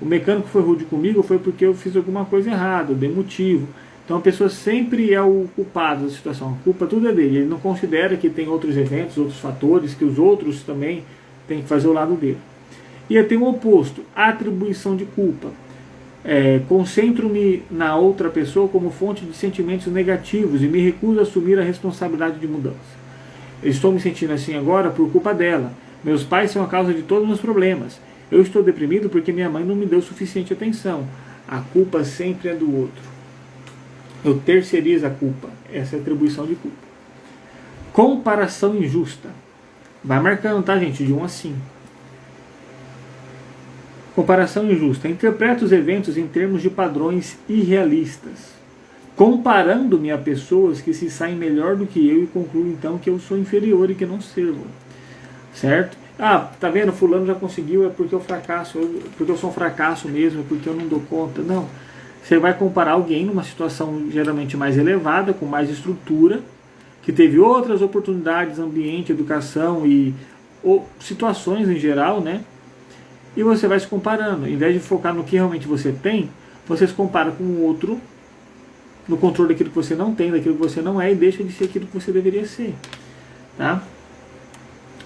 O mecânico foi rude comigo, foi porque eu fiz alguma coisa errada, eu dei motivo. Então, a pessoa sempre é o culpado da situação. A culpa tudo é dele. Ele não considera que tem outros eventos, outros fatores, que os outros também têm que fazer o lado dele. E tem o oposto, a atribuição de culpa. Concentro-me na outra pessoa como fonte de sentimentos negativos e me recuso a assumir a responsabilidade de mudança. Eu estou me sentindo assim agora por culpa dela. Meus pais são a causa de todos os meus problemas. Eu estou deprimido porque minha mãe não me deu suficiente atenção. A culpa sempre é do outro. Eu terceirizo a culpa. Essa é a atribuição de culpa. Comparação injusta. Vai marcando, tá, gente? De 1 a 5. Comparação injusta. Interpreta os eventos em termos de padrões irrealistas, comparando-me a pessoas que se saem melhor do que eu e concluo então que eu sou inferior e que não sirvo. Certo? Tá vendo? Fulano já conseguiu, é porque eu fracasso, porque eu sou um fracasso mesmo, é porque eu não dou conta. Não. Você vai comparar alguém numa situação geralmente mais elevada, com mais estrutura, que teve outras oportunidades, ambiente, educação ou situações em geral, né? E você vai se comparando. Em vez de focar no que realmente você tem, você se compara com o outro, no controle daquilo que você não tem, daquilo que você não é, e deixa de ser aquilo que você deveria ser. Tá?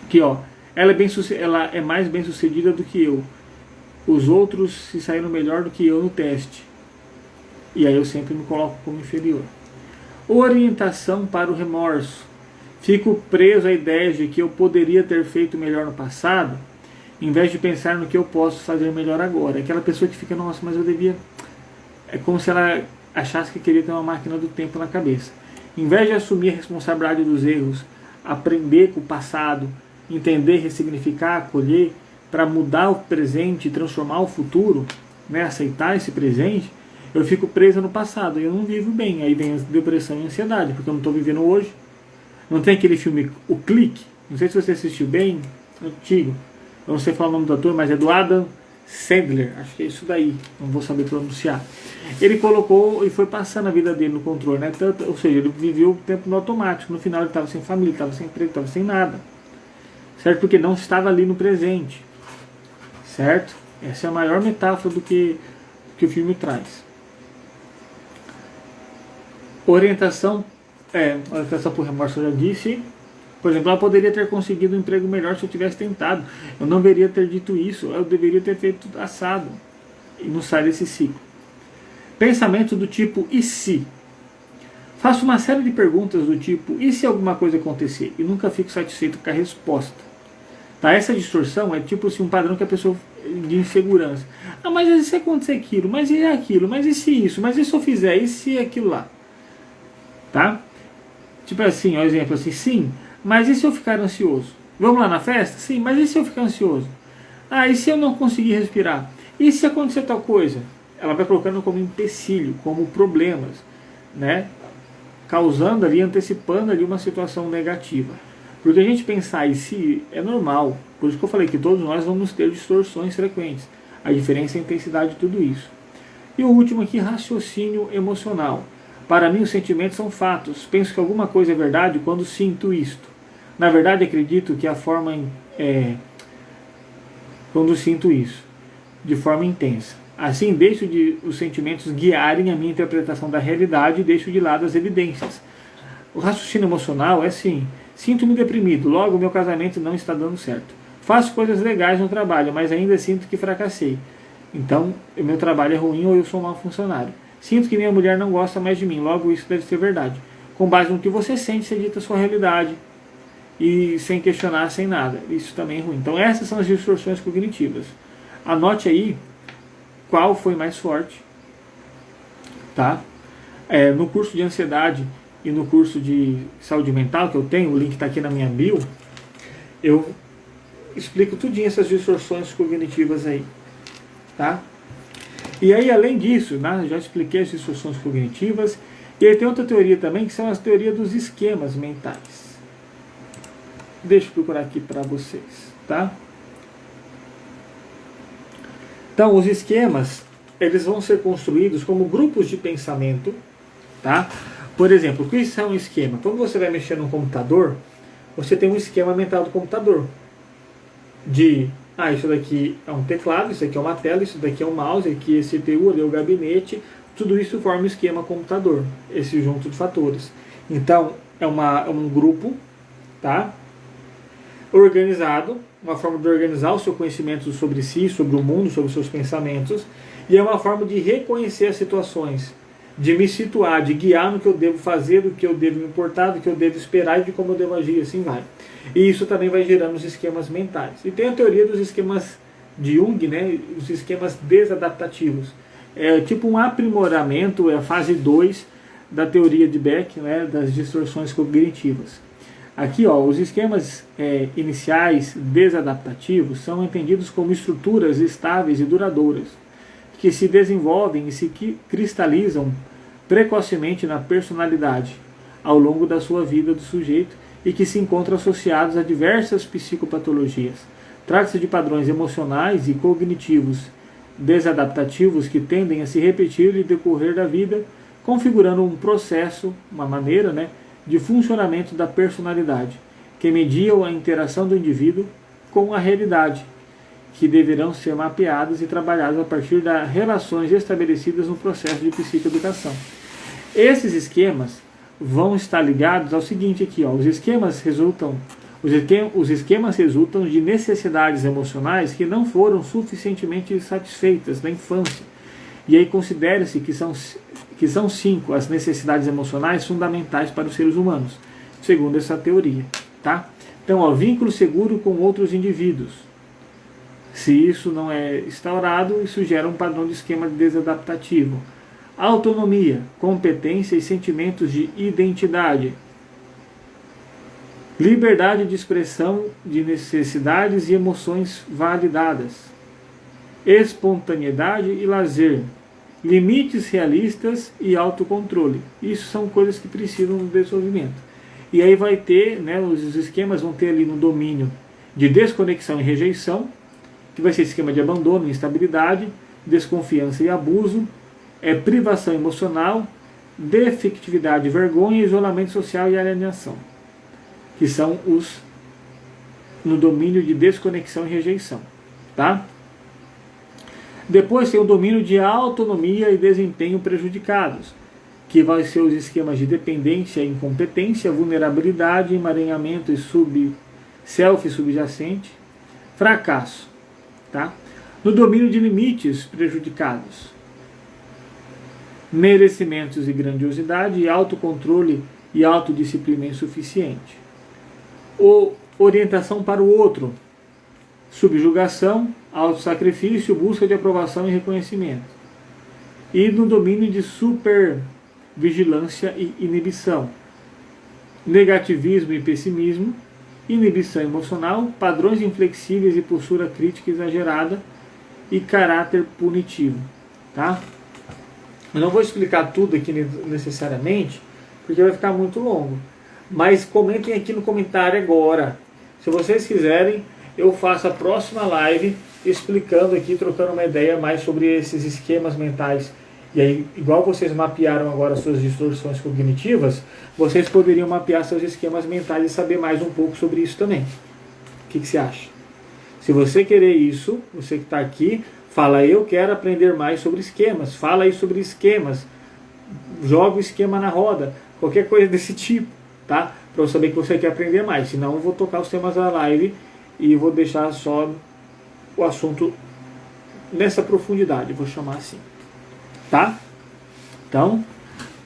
Aqui, ó. Ela é mais bem sucedida do que eu. Os outros se saíram melhor do que eu no teste. E aí eu sempre me coloco como inferior. Orientação para o remorso. Fico preso à ideia de que eu poderia ter feito melhor no passado, em vez de pensar no que eu posso fazer melhor agora. Aquela pessoa que fica, nossa, mas eu devia... É como se ela achasse que queria ter uma máquina do tempo na cabeça. Em vez de assumir a responsabilidade dos erros, aprender com o passado, entender, ressignificar, acolher, para mudar o presente e transformar o futuro, né, aceitar esse presente, eu fico presa no passado e eu não vivo bem. Aí vem a depressão e a ansiedade, porque eu não estou vivendo hoje. Não tem aquele filme O Clique? Não sei se você assistiu bem, antigo. Eu não sei falar o nome do ator, mas é do Adam Sandler, acho que é isso daí, não vou saber pronunciar. Ele colocou e foi passando a vida dele no controle, né? Tanto, ou seja, ele viveu o tempo no automático. No final ele estava sem família, estava sem emprego, estava sem nada, certo? Porque não estava ali no presente, certo? Essa é a maior metáfora do que o filme traz. Orientação por remorso, eu já disse. Por exemplo, ela poderia ter conseguido um emprego melhor se eu tivesse tentado. Eu não deveria ter dito isso, eu deveria ter feito assado. E não sai desse ciclo. Pensamento do tipo, e se? Faço uma série de perguntas do tipo, e se alguma coisa acontecer? E nunca fico satisfeito com a resposta. Tá? Essa distorção é tipo assim, um padrão que a pessoa de insegurança. Ah, mas e se acontecer aquilo? Mas e aquilo? Mas e se isso? Mas e se eu fizer? E se aquilo lá? Tá? Tipo assim, um exemplo assim, sim, mas e se eu ficar ansioso? Vamos lá na festa? Sim, mas e se eu ficar ansioso? Ah, e se eu não conseguir respirar? E se acontecer tal coisa? Ela vai colocando como empecilho, como problemas, né? Causando ali, antecipando ali uma situação negativa. Porque a gente pensar em si é normal. Por isso que eu falei que todos nós vamos ter distorções frequentes. A diferença é a intensidade de tudo isso. E o último aqui, raciocínio emocional. Para mim, os sentimentos são fatos. Penso que alguma coisa é verdade quando sinto isto. Na verdade, acredito que a forma quando sinto isso, de forma intensa. Assim, deixo os sentimentos guiarem a minha interpretação da realidade e deixo de lado as evidências. O raciocínio emocional é assim: sinto-me deprimido, logo meu casamento não está dando certo. Faço coisas legais no trabalho, mas ainda sinto que fracassei. Então, o meu trabalho é ruim ou eu sou um mau funcionário. Sinto que minha mulher não gosta mais de mim, logo isso deve ser verdade. Com base no que você sente, você dita a sua realidade. E sem questionar, sem nada. Isso também é ruim. Então essas são as distorções cognitivas. Anote aí qual foi mais forte. Tá? No curso de ansiedade e no curso de saúde mental que eu tenho, o link está aqui na minha bio, eu explico tudinho essas distorções cognitivas aí. Tá? E aí, além disso, né, já expliquei as distorções cognitivas. E aí tem outra teoria também, que são as teorias dos esquemas mentais. Deixa eu procurar aqui para vocês. Tá? Então, os esquemas, eles vão ser construídos como grupos de pensamento. Tá? Por exemplo, o que isso é um esquema? Quando você vai mexer no computador, você tem um esquema mental do computador. Isso daqui é um teclado, isso aqui é uma tela, isso daqui é um mouse, aqui é CPU, ali é o gabinete. Tudo isso forma o esquema computador, esse junto de fatores. Então, é um grupo, tá? Organizado, uma forma de organizar o seu conhecimento sobre si, sobre o mundo, sobre os seus pensamentos. E é uma forma de reconhecer as situações, de me situar, de guiar no que eu devo fazer, do que eu devo me importar, do que eu devo esperar e de como eu devo agir, assim vai. E isso também vai gerando os esquemas mentais. E tem a teoria dos esquemas de Jung, né, os esquemas desadaptativos. É tipo um aprimoramento, é a fase 2 da teoria de Beck, né, das distorções cognitivas. Aqui, os esquemas iniciais desadaptativos são entendidos como estruturas estáveis e duradouras, que se desenvolvem e se cristalizam precocemente na personalidade ao longo da sua vida do sujeito e que se encontram associados a diversas psicopatologias. Trata-se de padrões emocionais e cognitivos desadaptativos que tendem a se repetir no decorrer da vida, configurando um processo, uma maneira, né, de funcionamento da personalidade, que mediam a interação do indivíduo com a realidade, que deverão ser mapeadas e trabalhadas a partir das relações estabelecidas no processo de psicoeducação. Esses esquemas vão estar ligados ao seguinte aqui, os esquemas resultam de necessidades emocionais que não foram suficientemente satisfeitas na infância. E aí considera-se que são 5 as necessidades emocionais fundamentais para os seres humanos, segundo essa teoria. Tá? Então, vínculo seguro com outros indivíduos. Se isso não é instaurado, isso gera um padrão de esquema desadaptativo. Autonomia, competência e sentimentos de identidade. Liberdade de expressão de necessidades e emoções validadas. Espontaneidade e lazer. Limites realistas e autocontrole. Isso são coisas que precisam do desenvolvimento. E aí vai ter, né, os esquemas vão ter ali no domínio de desconexão e rejeição, que vai ser esquema de abandono, instabilidade, desconfiança e abuso, privação emocional, defectividade, vergonha, isolamento social e alienação, que são os no domínio de desconexão e rejeição, tá? Depois tem o domínio de autonomia e desempenho prejudicados, que vai ser os esquemas de dependência e incompetência, vulnerabilidade, emaranhamento e self subjacente, fracasso, tá? No domínio de limites prejudicados, merecimentos e grandiosidade, autocontrole e autodisciplina insuficiente. Orientação para o outro, subjugação, autossacrifício, busca de aprovação e reconhecimento. E no domínio de supervigilância e inibição, negativismo e pessimismo, inibição emocional, padrões inflexíveis e postura crítica exagerada e caráter punitivo, tá? Eu não vou explicar tudo aqui necessariamente, porque vai ficar muito longo. Mas comentem aqui no comentário agora. Se vocês quiserem, eu faço a próxima live explicando aqui, trocando uma ideia mais sobre esses esquemas mentais. E aí, igual vocês mapearam agora suas distorções cognitivas, vocês poderiam mapear seus esquemas mentais e saber mais um pouco sobre isso também. O que você acha? Se você querer isso, você que está aqui, fala, eu quero aprender mais sobre esquemas. Fala aí sobre esquemas. Joga o esquema na roda. Qualquer coisa desse tipo, tá? Para eu saber que você quer aprender mais. Senão eu vou tocar os temas da live e vou deixar só o assunto nessa profundidade, vou chamar assim. Tá? Então,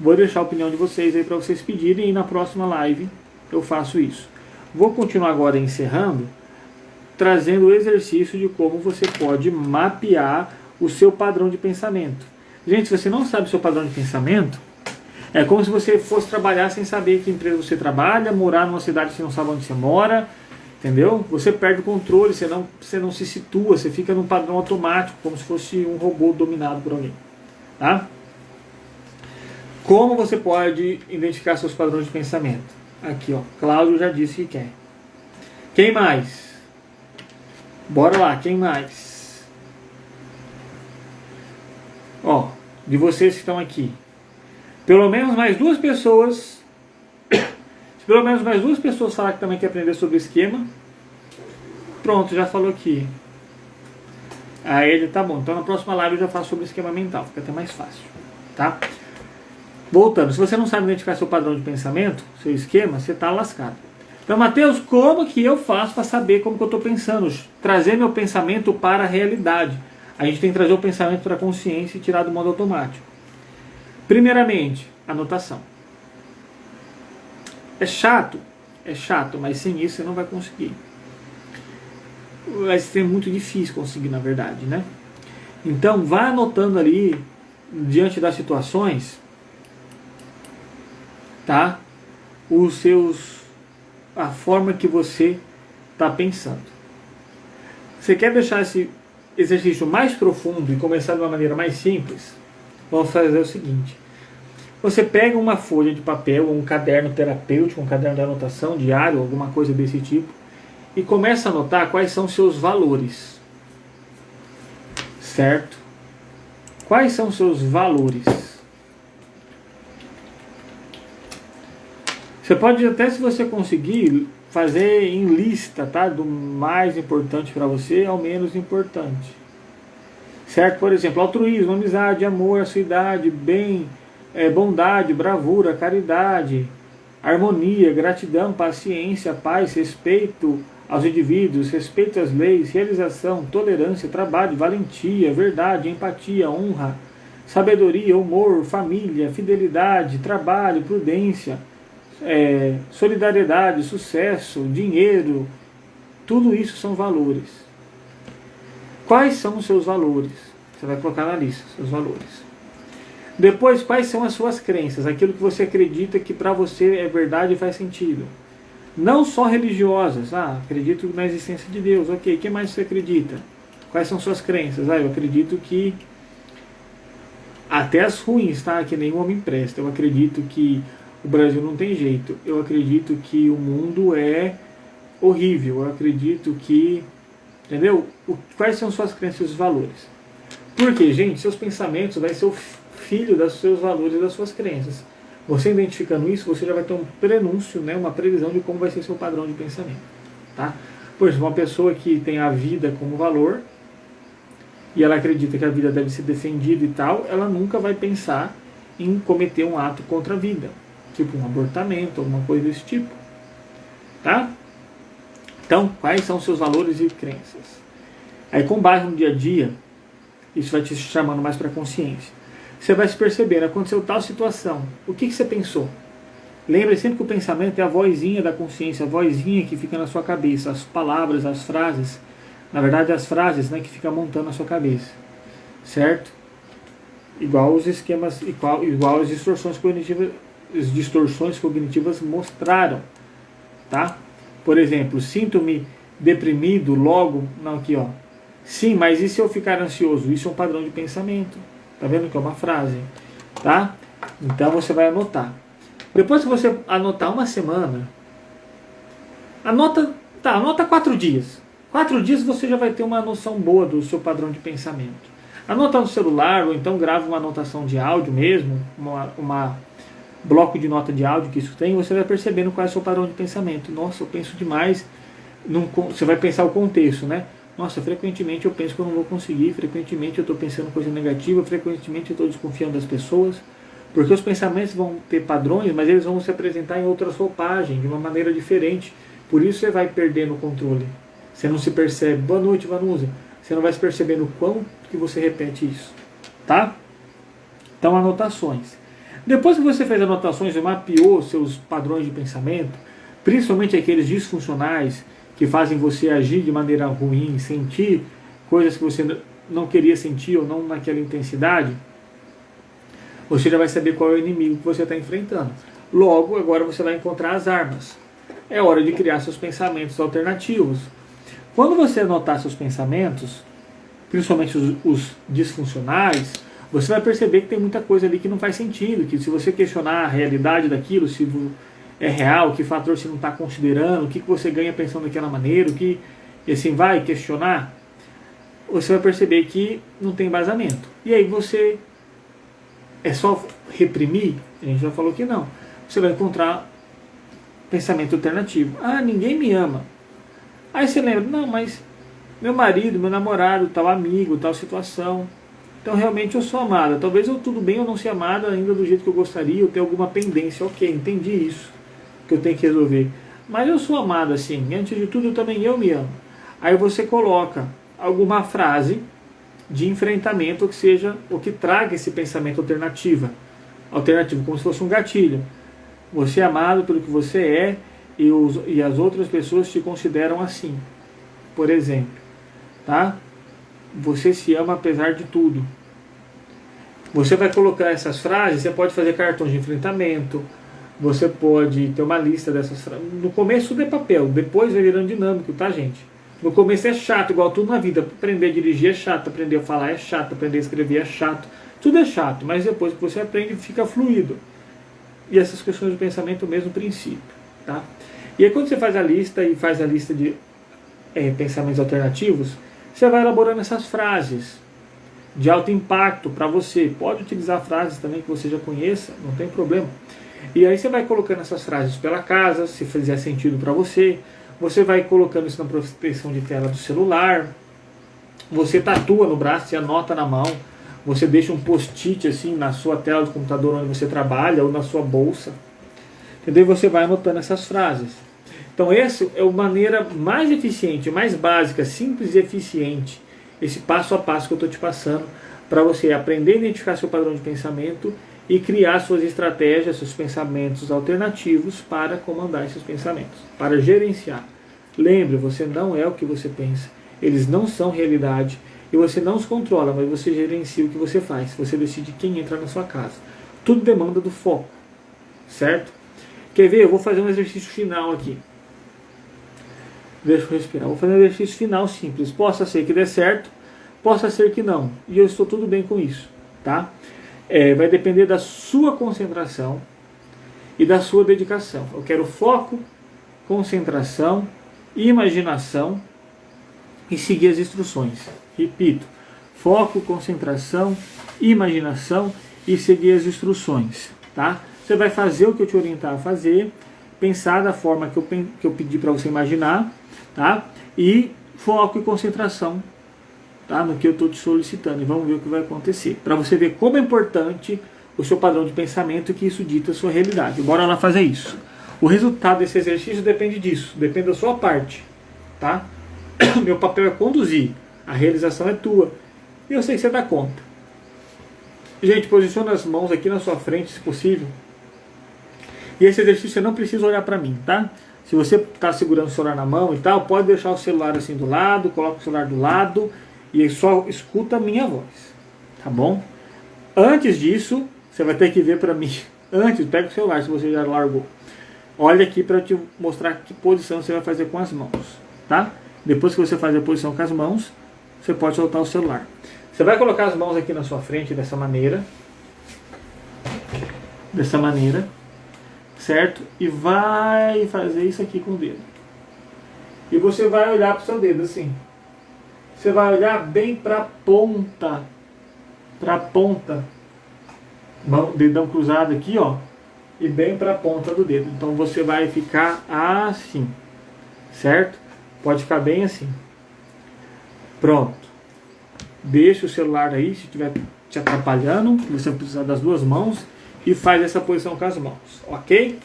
vou deixar a opinião de vocês aí para vocês pedirem e na próxima live eu faço isso. Vou continuar agora encerrando, trazendo o exercício de como você pode mapear o seu padrão de pensamento. Gente, se você não sabe o seu padrão de pensamento, é como se você fosse trabalhar sem saber que empresa você trabalha, morar numa cidade que você não sabe onde você mora, entendeu? Você perde o controle, você não se situa, você fica num padrão automático, como se fosse um robô dominado por alguém. Tá? Como você pode identificar seus padrões de pensamento? Aqui, ó, Cláudio já disse que quer. Quem mais? Bora lá, quem mais? Ó, de vocês que estão aqui, pelo menos mais duas pessoas, se pelo menos mais duas pessoas falar que também quer aprender sobre esquema, pronto, já falou aqui. Aí ele, tá bom, então na próxima live eu já faço sobre esquema mental, fica até mais fácil, tá? Voltando, se você não sabe identificar seu padrão de pensamento, seu esquema, você tá lascado. Então, Matheus, como que eu faço para saber como que eu estou pensando? Trazer meu pensamento para a realidade. A gente tem que trazer o pensamento para a consciência e tirar do modo automático. Primeiramente, anotação. É chato, mas sem isso você não vai conseguir. Vai ser muito difícil conseguir, na verdade, né? Então, vá anotando ali, diante das situações, tá? A forma que você está pensando. Você quer deixar esse exercício mais profundo e começar de uma maneira mais simples? Vamos fazer o seguinte. Você pega uma folha de papel, ou um caderno terapêutico, um caderno de anotação diário, alguma coisa desse tipo, e começa a anotar quais são seus valores. Certo? Quais são seus valores? Você pode até, se você conseguir, fazer em lista, tá? Do mais importante para você ao menos importante. Certo? Por exemplo, altruísmo, amizade, amor, assiduidade, bem, bondade, bravura, caridade, harmonia, gratidão, paciência, paz, respeito aos indivíduos, respeito às leis, realização, tolerância, trabalho, valentia, verdade, empatia, honra, sabedoria, humor, família, fidelidade, trabalho, prudência, solidariedade, sucesso, dinheiro. Tudo isso são valores. Quais são os seus valores? Você vai colocar na lista, seus valores. Depois, quais são as suas crenças? Aquilo que você acredita que para você é verdade e faz sentido. Não só religiosas. Acredito na existência de Deus. Ok, o que mais você acredita? Quais são suas crenças? Eu acredito que até as ruins, tá? Que nenhum homem presta. Eu acredito que o Brasil não tem jeito. Eu acredito que o mundo é horrível. Eu acredito que Entendeu? Quais são suas crenças e valores? Porque, gente, seus pensamentos vai ser o filho dos seus valores e das suas crenças. Você identificando isso, você já vai ter um prenúncio, né, uma previsão de como vai ser seu padrão de pensamento. Tá? Por exemplo, uma pessoa que tem a vida como valor e ela acredita que a vida deve ser defendida e tal, ela nunca vai pensar em cometer um ato contra a vida, tipo um abortamento, alguma coisa desse tipo. Tá? Então, quais são os seus valores e crenças? Aí, com base no dia a dia, isso vai te chamando mais para a consciência. Você vai se perceber, aconteceu tal situação, o que você pensou? Lembre sempre que o pensamento é a vozinha da consciência, a vozinha que fica na sua cabeça, as palavras, as frases, na verdade as frases, né, que fica montando na sua cabeça, certo? Igual os esquemas, igual as distorções cognitivas mostraram, tá? Por exemplo, sinto-me deprimido, logo, não, aqui ó, sim, mas e se eu ficar ansioso? Isso é um padrão de pensamento, tá vendo que é uma frase, tá? Então você vai anotar. Depois que você anotar uma semana, anota 4 dias. 4 dias você já vai ter uma noção boa do seu padrão de pensamento. Anota no celular, ou então grava uma anotação de áudio mesmo, uma bloco de nota de áudio que isso tem, você vai percebendo qual é o seu padrão de pensamento. Nossa, eu penso demais. Você vai pensar o contexto, né? Nossa, frequentemente eu penso que eu não vou conseguir, frequentemente eu estou pensando coisa negativa, frequentemente eu estou desconfiando das pessoas. Porque os pensamentos vão ter padrões, mas eles vão se apresentar em outras roupagens, de uma maneira diferente. Por isso você vai perdendo o controle. Você não se percebe. Boa noite, Vanusa. Você não vai se percebendo o quanto que você repete isso. Tá? Então, anotações. Depois que você fez anotações e mapeou seus padrões de pensamento, principalmente aqueles disfuncionais que fazem você agir de maneira ruim, sentir coisas que você não queria sentir ou não naquela intensidade, você já vai saber qual é o inimigo que você está enfrentando. Logo, agora você vai encontrar as armas. É hora de criar seus pensamentos alternativos. Quando você anotar seus pensamentos, principalmente os disfuncionais, você vai perceber que tem muita coisa ali que não faz sentido, que se você questionar a realidade daquilo, se é real, que fator você não está considerando, o que você ganha pensando daquela maneira, e assim vai questionar, você vai perceber que não tem embasamento. E aí você... É só reprimir? A gente já falou que não. Você vai encontrar pensamento alternativo. Ah, ninguém me ama. Aí você lembra, não, mas meu marido, meu namorado, tal amigo, tal situação. Então realmente eu sou amada. Talvez eu tudo bem eu não ser amada ainda do jeito que eu gostaria, eu tenho alguma pendência. Ok, entendi isso, que eu tenho que resolver. Mas eu sou amada assim, e antes de tudo eu me amo. Aí você coloca alguma frase de enfrentamento que seja o que traga esse pensamento alternativo, como se fosse um gatilho. Você é amado pelo que você é e as outras pessoas te consideram assim. Por exemplo, tá? Você se ama apesar de tudo. Você vai colocar essas frases, você pode fazer cartões de enfrentamento, você pode ter uma lista dessas frases. No começo tudo é papel, depois vai virando dinâmico, tá, gente? No começo é chato, igual tudo na vida. Aprender a dirigir é chato, aprender a falar é chato, aprender a escrever é chato. Tudo é chato, mas depois que você aprende, fica fluido. E essas questões do pensamento, o mesmo princípio. Tá? E aí quando você faz a lista e faz a lista de pensamentos alternativos, você vai elaborando essas frases de alto impacto para você. Pode utilizar frases também que você já conheça, não tem problema. E aí você vai colocando essas frases pela casa, se fizer sentido para você. Você vai colocando isso na proteção de tela do celular. Você tatua no braço, você anota na mão. Você deixa um post-it assim na sua tela do computador onde você trabalha ou na sua bolsa. Entendeu? E você vai anotando essas frases. Então essa é a maneira mais eficiente, mais básica, simples e eficiente. Esse passo a passo que eu estou te passando para você aprender a identificar seu padrão de pensamento e criar suas estratégias, seus pensamentos alternativos para comandar esses pensamentos, para gerenciar. Lembre, você não é o que você pensa, eles não são realidade e você não os controla, mas você gerencia o que você faz, você decide quem entra na sua casa. Tudo demanda do foco, certo? Quer ver? Eu vou fazer um exercício final aqui. Deixa eu respirar. Vou fazer um exercício final simples. Possa ser que dê certo, possa ser que não. E eu estou tudo bem com isso, tá? Vai depender da sua concentração e da sua dedicação. Eu quero foco, concentração, imaginação e seguir as instruções. Repito, foco, concentração, imaginação e seguir as instruções, tá? Você vai fazer o que eu te orientar a fazer, pensar da forma que eu pedi para você imaginar, tá? E foco e concentração, tá? No que eu estou te solicitando, e vamos ver o que vai acontecer. Para você ver como é importante o seu padrão de pensamento e que isso dita a sua realidade. Bora lá fazer isso. O resultado desse exercício depende disso, depende da sua parte, tá? Meu papel é conduzir, a realização é tua. E eu sei que você dá conta. Gente, posiciona as mãos aqui na sua frente, se possível. E esse exercício você não precisa olhar para mim, tá? Se você está segurando o celular na mão e tal, pode deixar o celular assim do lado, coloca o celular do lado e só escuta a minha voz, tá bom? Antes disso, você vai ter que ver para mim. Antes, pega o celular se você já largou. Olha aqui para eu te mostrar que posição você vai fazer com as mãos, tá? Depois que você fazer a posição com as mãos, você pode soltar o celular. Você vai colocar as mãos aqui na sua frente dessa maneira. Dessa maneira. Certo? E vai fazer isso aqui com o dedo. E você vai olhar para o seu dedo assim. Você vai olhar bem para a ponta. Para a ponta. Dedão cruzado aqui, ó. E bem para a ponta do dedo. Então você vai ficar assim. Certo? Pode ficar bem assim. Pronto. Deixa o celular aí, se estiver te atrapalhando, você vai precisar das duas mãos. E faz essa posição com as mãos, ok?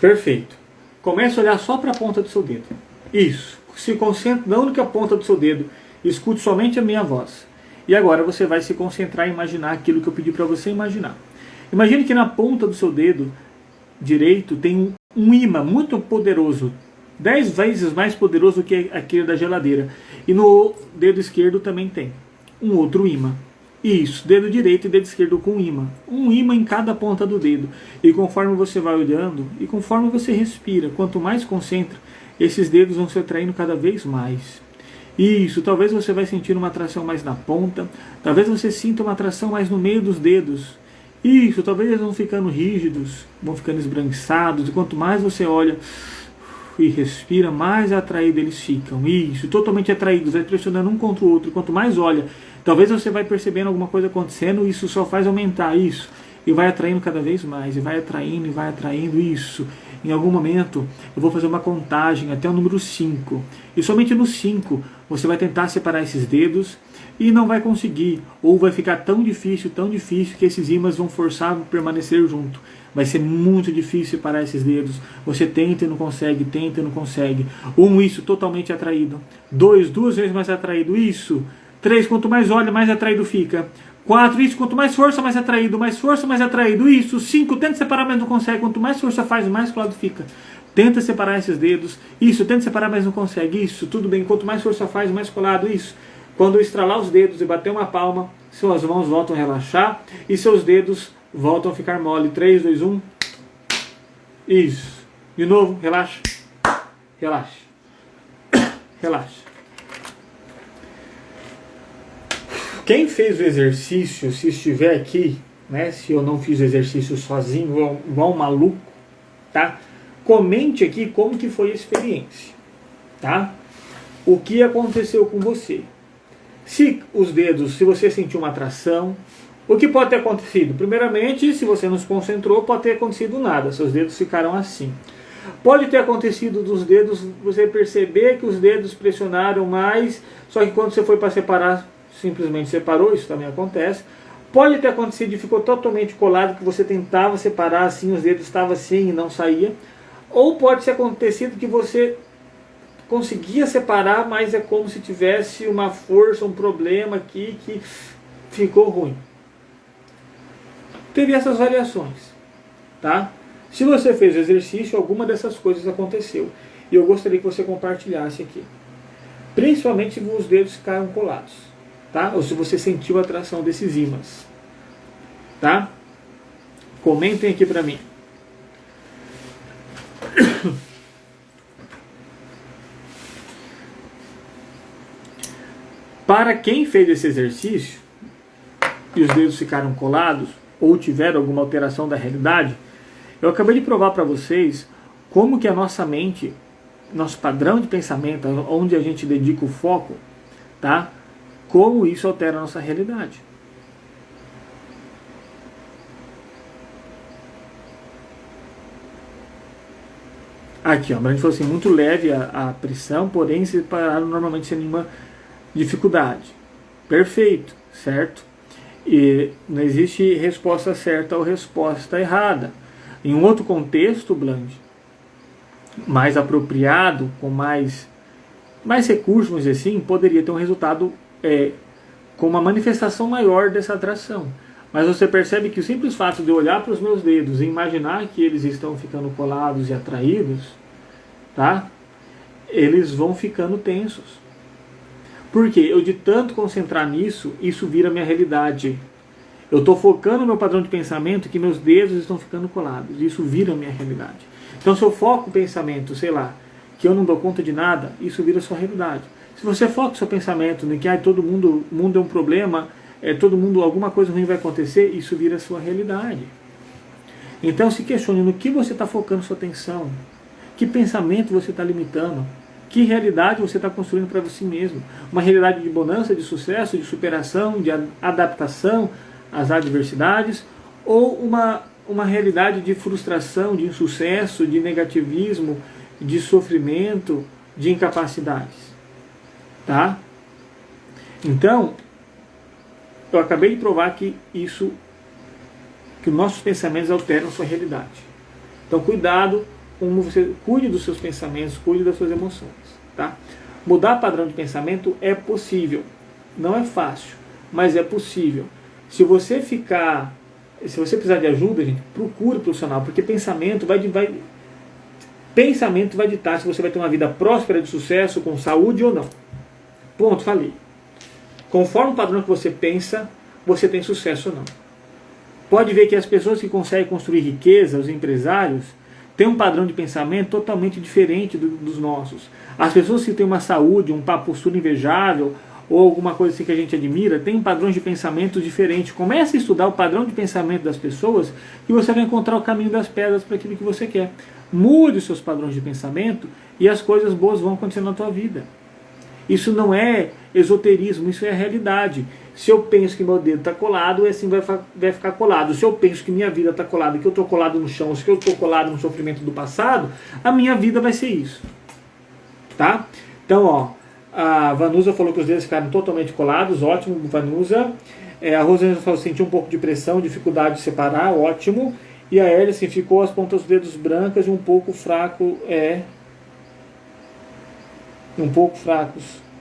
Perfeito. Comece a olhar só para a ponta do seu dedo. Isso. Se concentre na única ponta do seu dedo. Escute somente a minha voz. E agora você vai se concentrar em imaginar aquilo que eu pedi para você imaginar. Imagine que na ponta do seu dedo direito tem um ímã muito poderoso. 10 vezes mais poderoso que aquele da geladeira. E no dedo esquerdo também tem um outro ímã. Isso, dedo direito e dedo esquerdo com ímã. Um ímã em cada ponta do dedo. E conforme você vai olhando, e conforme você respira, quanto mais concentra, esses dedos vão se atraindo cada vez mais. Isso, talvez você vai sentir uma atração mais na ponta, talvez você sinta uma atração mais no meio dos dedos. Isso, talvez eles vão ficando rígidos, vão ficando esbranquiçados, e quanto mais você olha e respira, mais atraídos eles ficam. Isso, totalmente atraídos, vai pressionando um contra o outro. Quanto mais olha, talvez você vai percebendo alguma coisa acontecendo, isso só faz aumentar isso. E vai atraindo cada vez mais, e vai atraindo isso. Em algum momento, eu vou fazer uma contagem até o número 5. E somente no 5, você vai tentar separar esses dedos e não vai conseguir. Ou vai ficar tão difícil, que esses ímãs vão forçar a permanecer junto. Vai ser muito difícil separar esses dedos. Você tenta e não consegue, tenta e não consegue. 1, isso, totalmente atraído. 2, 2 vezes mais atraído. Isso. 3, quanto mais olha, mais atraído fica. 4, isso, quanto mais força, mais atraído. Mais força, mais atraído. Isso. 5, tenta separar, mas não consegue. Quanto mais força faz, mais colado fica. Tenta separar esses dedos. Isso, tenta separar, mas não consegue. Isso, tudo bem. Quanto mais força faz, mais colado. Isso. Quando estralar os dedos e bater uma palma, suas mãos voltam a relaxar e seus dedos voltam a ficar mole. 3, 2, 1. Isso. De novo, relaxa. Relaxa. Relaxa. Quem fez o exercício, se estiver aqui, né, se eu não fiz o exercício sozinho, igual um maluco, tá? Comente aqui como que foi a experiência, tá? O que aconteceu com você? Se os dedos, se você sentiu uma atração, o que pode ter acontecido? Primeiramente, se você não se concentrou, pode ter acontecido nada, seus dedos ficaram assim. Pode ter acontecido dos dedos, você perceber que os dedos pressionaram mais, só que quando você foi para separar, simplesmente separou, isso também acontece. Pode ter acontecido e ficou totalmente colado, que você tentava separar assim, os dedos estavam assim e não saía. Ou pode ter acontecido que você conseguia separar, mas é como se tivesse uma força, um problema aqui que ficou ruim. Teve essas variações, tá? Se você fez o exercício, alguma dessas coisas aconteceu. E eu gostaria que você compartilhasse aqui. Principalmente se os dedos ficaram colados, tá? Ou se você sentiu a atração desses ímãs, tá? Comentem aqui pra mim. Para quem fez esse exercício e os dedos ficaram colados ou tiveram alguma alteração da realidade, eu acabei de provar para vocês como que a nossa mente nosso padrão de pensamento, onde a gente dedica o foco, tá? Como isso altera a nossa realidade. Aqui, ó, a gente falou assim, muito leve a pressão, porém separado normalmente sem nenhuma dificuldade. Perfeito, certo? E não existe resposta certa ou resposta errada. Em um outro contexto, Blanche, mais apropriado, com mais recursos, vamos dizer assim, poderia ter um resultado com uma manifestação maior dessa atração. Mas você percebe que o simples fato de eu olhar para os meus dedos e imaginar que eles estão ficando colados e atraídos, tá? Eles vão ficando tensos. Porque eu de tanto concentrar nisso, isso vira minha realidade. Eu estou focando no meu padrão de pensamento que meus dedos estão ficando colados. Isso vira minha realidade. Então se eu foco o pensamento, sei lá, que eu não dou conta de nada, isso vira sua realidade. Se você foca o seu pensamento em que todo mundo, o mundo é um problema, todo mundo, alguma coisa ruim vai acontecer, isso vira a sua realidade. Então se questione no que você está focando sua atenção, que pensamento você está limitando, que realidade você está construindo para você mesmo. Uma realidade de bonança, de sucesso, de superação, de adaptação às adversidades, ou uma realidade de frustração, de insucesso, de negativismo, de sofrimento, de incapacidades. Tá? Então, eu acabei de provar que que os nossos pensamentos alteram a sua realidade. Então, cuidado, você cuide dos seus pensamentos, cuide das suas emoções. Tá? Mudar padrão de pensamento é possível. Não é fácil, mas é possível. Se você precisar de ajuda, gente, procure profissional, porque pensamento vai ditar se você vai ter uma vida próspera, de sucesso, com saúde ou não. Ponto, falei. Conforme o padrão que você pensa, você tem sucesso ou não. Pode ver que as pessoas que conseguem construir riqueza, os empresários, têm um padrão de pensamento totalmente diferente dos nossos. As pessoas que têm uma saúde, uma postura invejável, ou alguma coisa assim que a gente admira, têm padrões de pensamento diferentes. Comece a estudar o padrão de pensamento das pessoas e você vai encontrar o caminho das pedras para aquilo que você quer. Mude os seus padrões de pensamento e as coisas boas vão acontecer na tua vida. Isso não é esoterismo, isso é a realidade. Se eu penso que meu dedo está colado, assim vai ficar colado. Se eu penso que minha vida está colada, que eu estou colado no chão, que eu estou colado no sofrimento do passado, a minha vida vai ser isso. Tá? Então, ó, a Vanusa falou que os dedos ficaram totalmente colados, ótimo, Vanusa. A Rosângela falou que sentiu um pouco de pressão, dificuldade de separar, ótimo. E a Hélia, assim, ficou as pontas dos dedos brancas e um pouco fracos,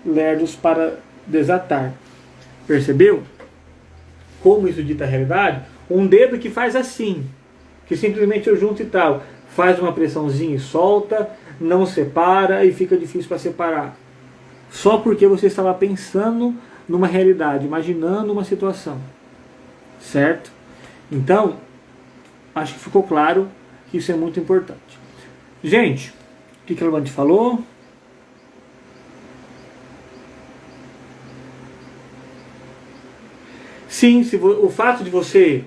lerdos para desatar. Percebeu? Como isso dita a realidade? Um dedo que faz assim, que simplesmente eu junto e tal, faz uma pressãozinha e solta, não separa e fica difícil para separar. Só porque você estava pensando numa realidade, imaginando uma situação. Certo? Então, acho que ficou claro que isso é muito importante. Gente, o que a Levante falou? Sim, o fato de você...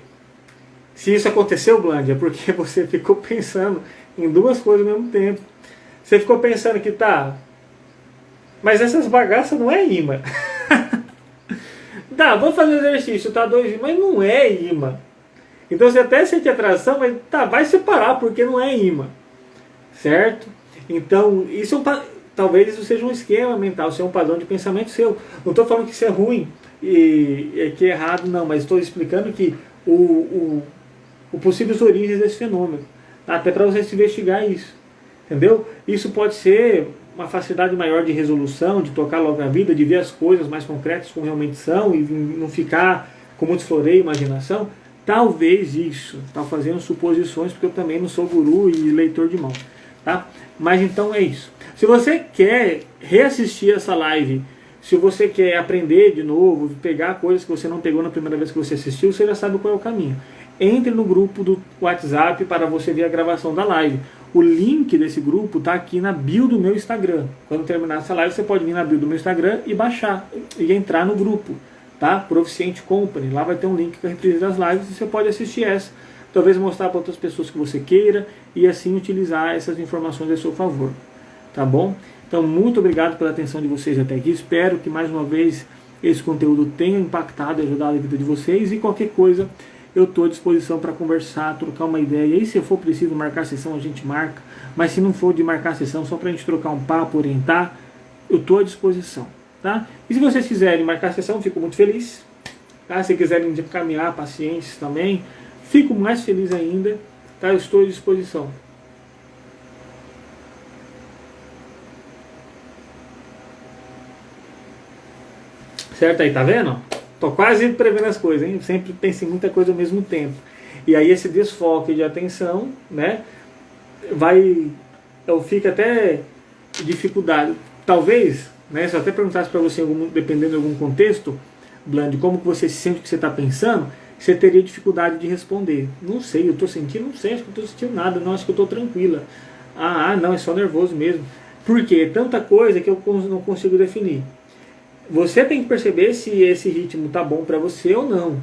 Se isso aconteceu, Blandy, é porque você ficou pensando em duas coisas ao mesmo tempo. Você ficou pensando que tá... Mas essas bagaças não é imã. Tá, vou fazer exercício, tá 2 mas não é imã. Então você até sente atração, mas tá, vai separar, porque não é imã. Certo? Então, isso talvez isso seja um esquema mental, isso é um padrão de pensamento seu. Não estou falando que isso é ruim e que é errado, não, mas estou explicando que o possíveis origens desse fenômeno. Até para você se investigar isso. Entendeu? Isso pode ser uma facilidade maior de resolução, de tocar logo a vida, de ver as coisas mais concretas como realmente são e não ficar com muito floreio e imaginação. Talvez isso. Está fazendo suposições, porque eu também não sou guru e leitor de mão. Tá? Mas então é isso. Se você quer reassistir essa live, se você quer aprender de novo, pegar coisas que você não pegou na primeira vez que você assistiu, você já sabe qual é o caminho. Entre no grupo do WhatsApp para você ver a gravação da live. O link desse grupo está aqui na bio do meu Instagram. Quando terminar essa live, você pode vir na bio do meu Instagram e baixar, e entrar no grupo, tá? Proficiente Company. Lá vai ter um link com a reprise das lives e você pode assistir essa. Talvez mostrar para outras pessoas que você queira e assim utilizar essas informações a seu favor. tá bom? Então, muito obrigado pela atenção de vocês até aqui. Espero que mais uma vez esse conteúdo tenha impactado e ajudado a vida de vocês. E qualquer coisa, eu estou à disposição para conversar, trocar uma ideia. E aí, se for preciso marcar sessão, a gente marca. Mas se não for de marcar sessão, só para a gente trocar um papo, orientar, eu estou à disposição. Tá? E se vocês quiserem marcar sessão, fico muito feliz. Tá? Se quiserem encaminhar pacientes também, fico mais feliz ainda. Tá? Eu estou à disposição. Certo aí, tá vendo? Tô quase prevendo as coisas, hein? Eu sempre penso em muita coisa ao mesmo tempo. E aí esse desfoque de atenção, né? Eu fico até dificuldade. Talvez, né? Se eu até perguntasse para você, dependendo de algum contexto, Bland, como que você se sente, o que você está pensando, você teria dificuldade de responder. Não sei, eu estou sentindo, não sei, acho que eu estou sentindo nada, não, acho que eu estou tranquila. Não, é só nervoso mesmo. Por quê? Tanta coisa que eu não consigo definir. Você tem que perceber se esse ritmo tá bom para você ou não,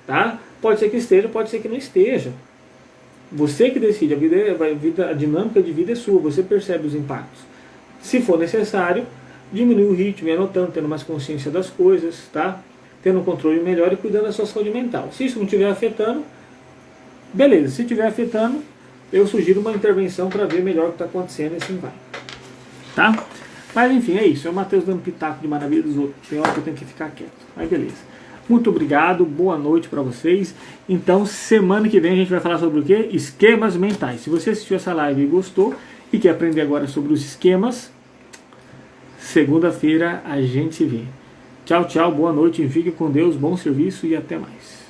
tá? Pode ser que esteja, pode ser que não esteja. Você que decide, a dinâmica de vida é sua, você percebe os impactos. Se for necessário, diminui o ritmo, anotando, tendo mais consciência das coisas, tá? Tendo um controle melhor e cuidando da sua saúde mental. Se isso não estiver afetando, beleza. Se estiver afetando, eu sugiro uma intervenção para ver melhor o que está acontecendo e assim vai. Tá? Mas enfim, é isso. É o Matheus dando pitaco de maravilha dos outros. Tem hora que eu tenho que ficar quieto. Mas beleza. Muito obrigado, boa noite para vocês. Então, semana que vem a gente vai falar sobre o quê? Esquemas mentais. Se você assistiu essa live e gostou e quer aprender agora sobre os esquemas, segunda-feira a gente se vê. Tchau, tchau, boa noite, fique com Deus, bom serviço e até mais.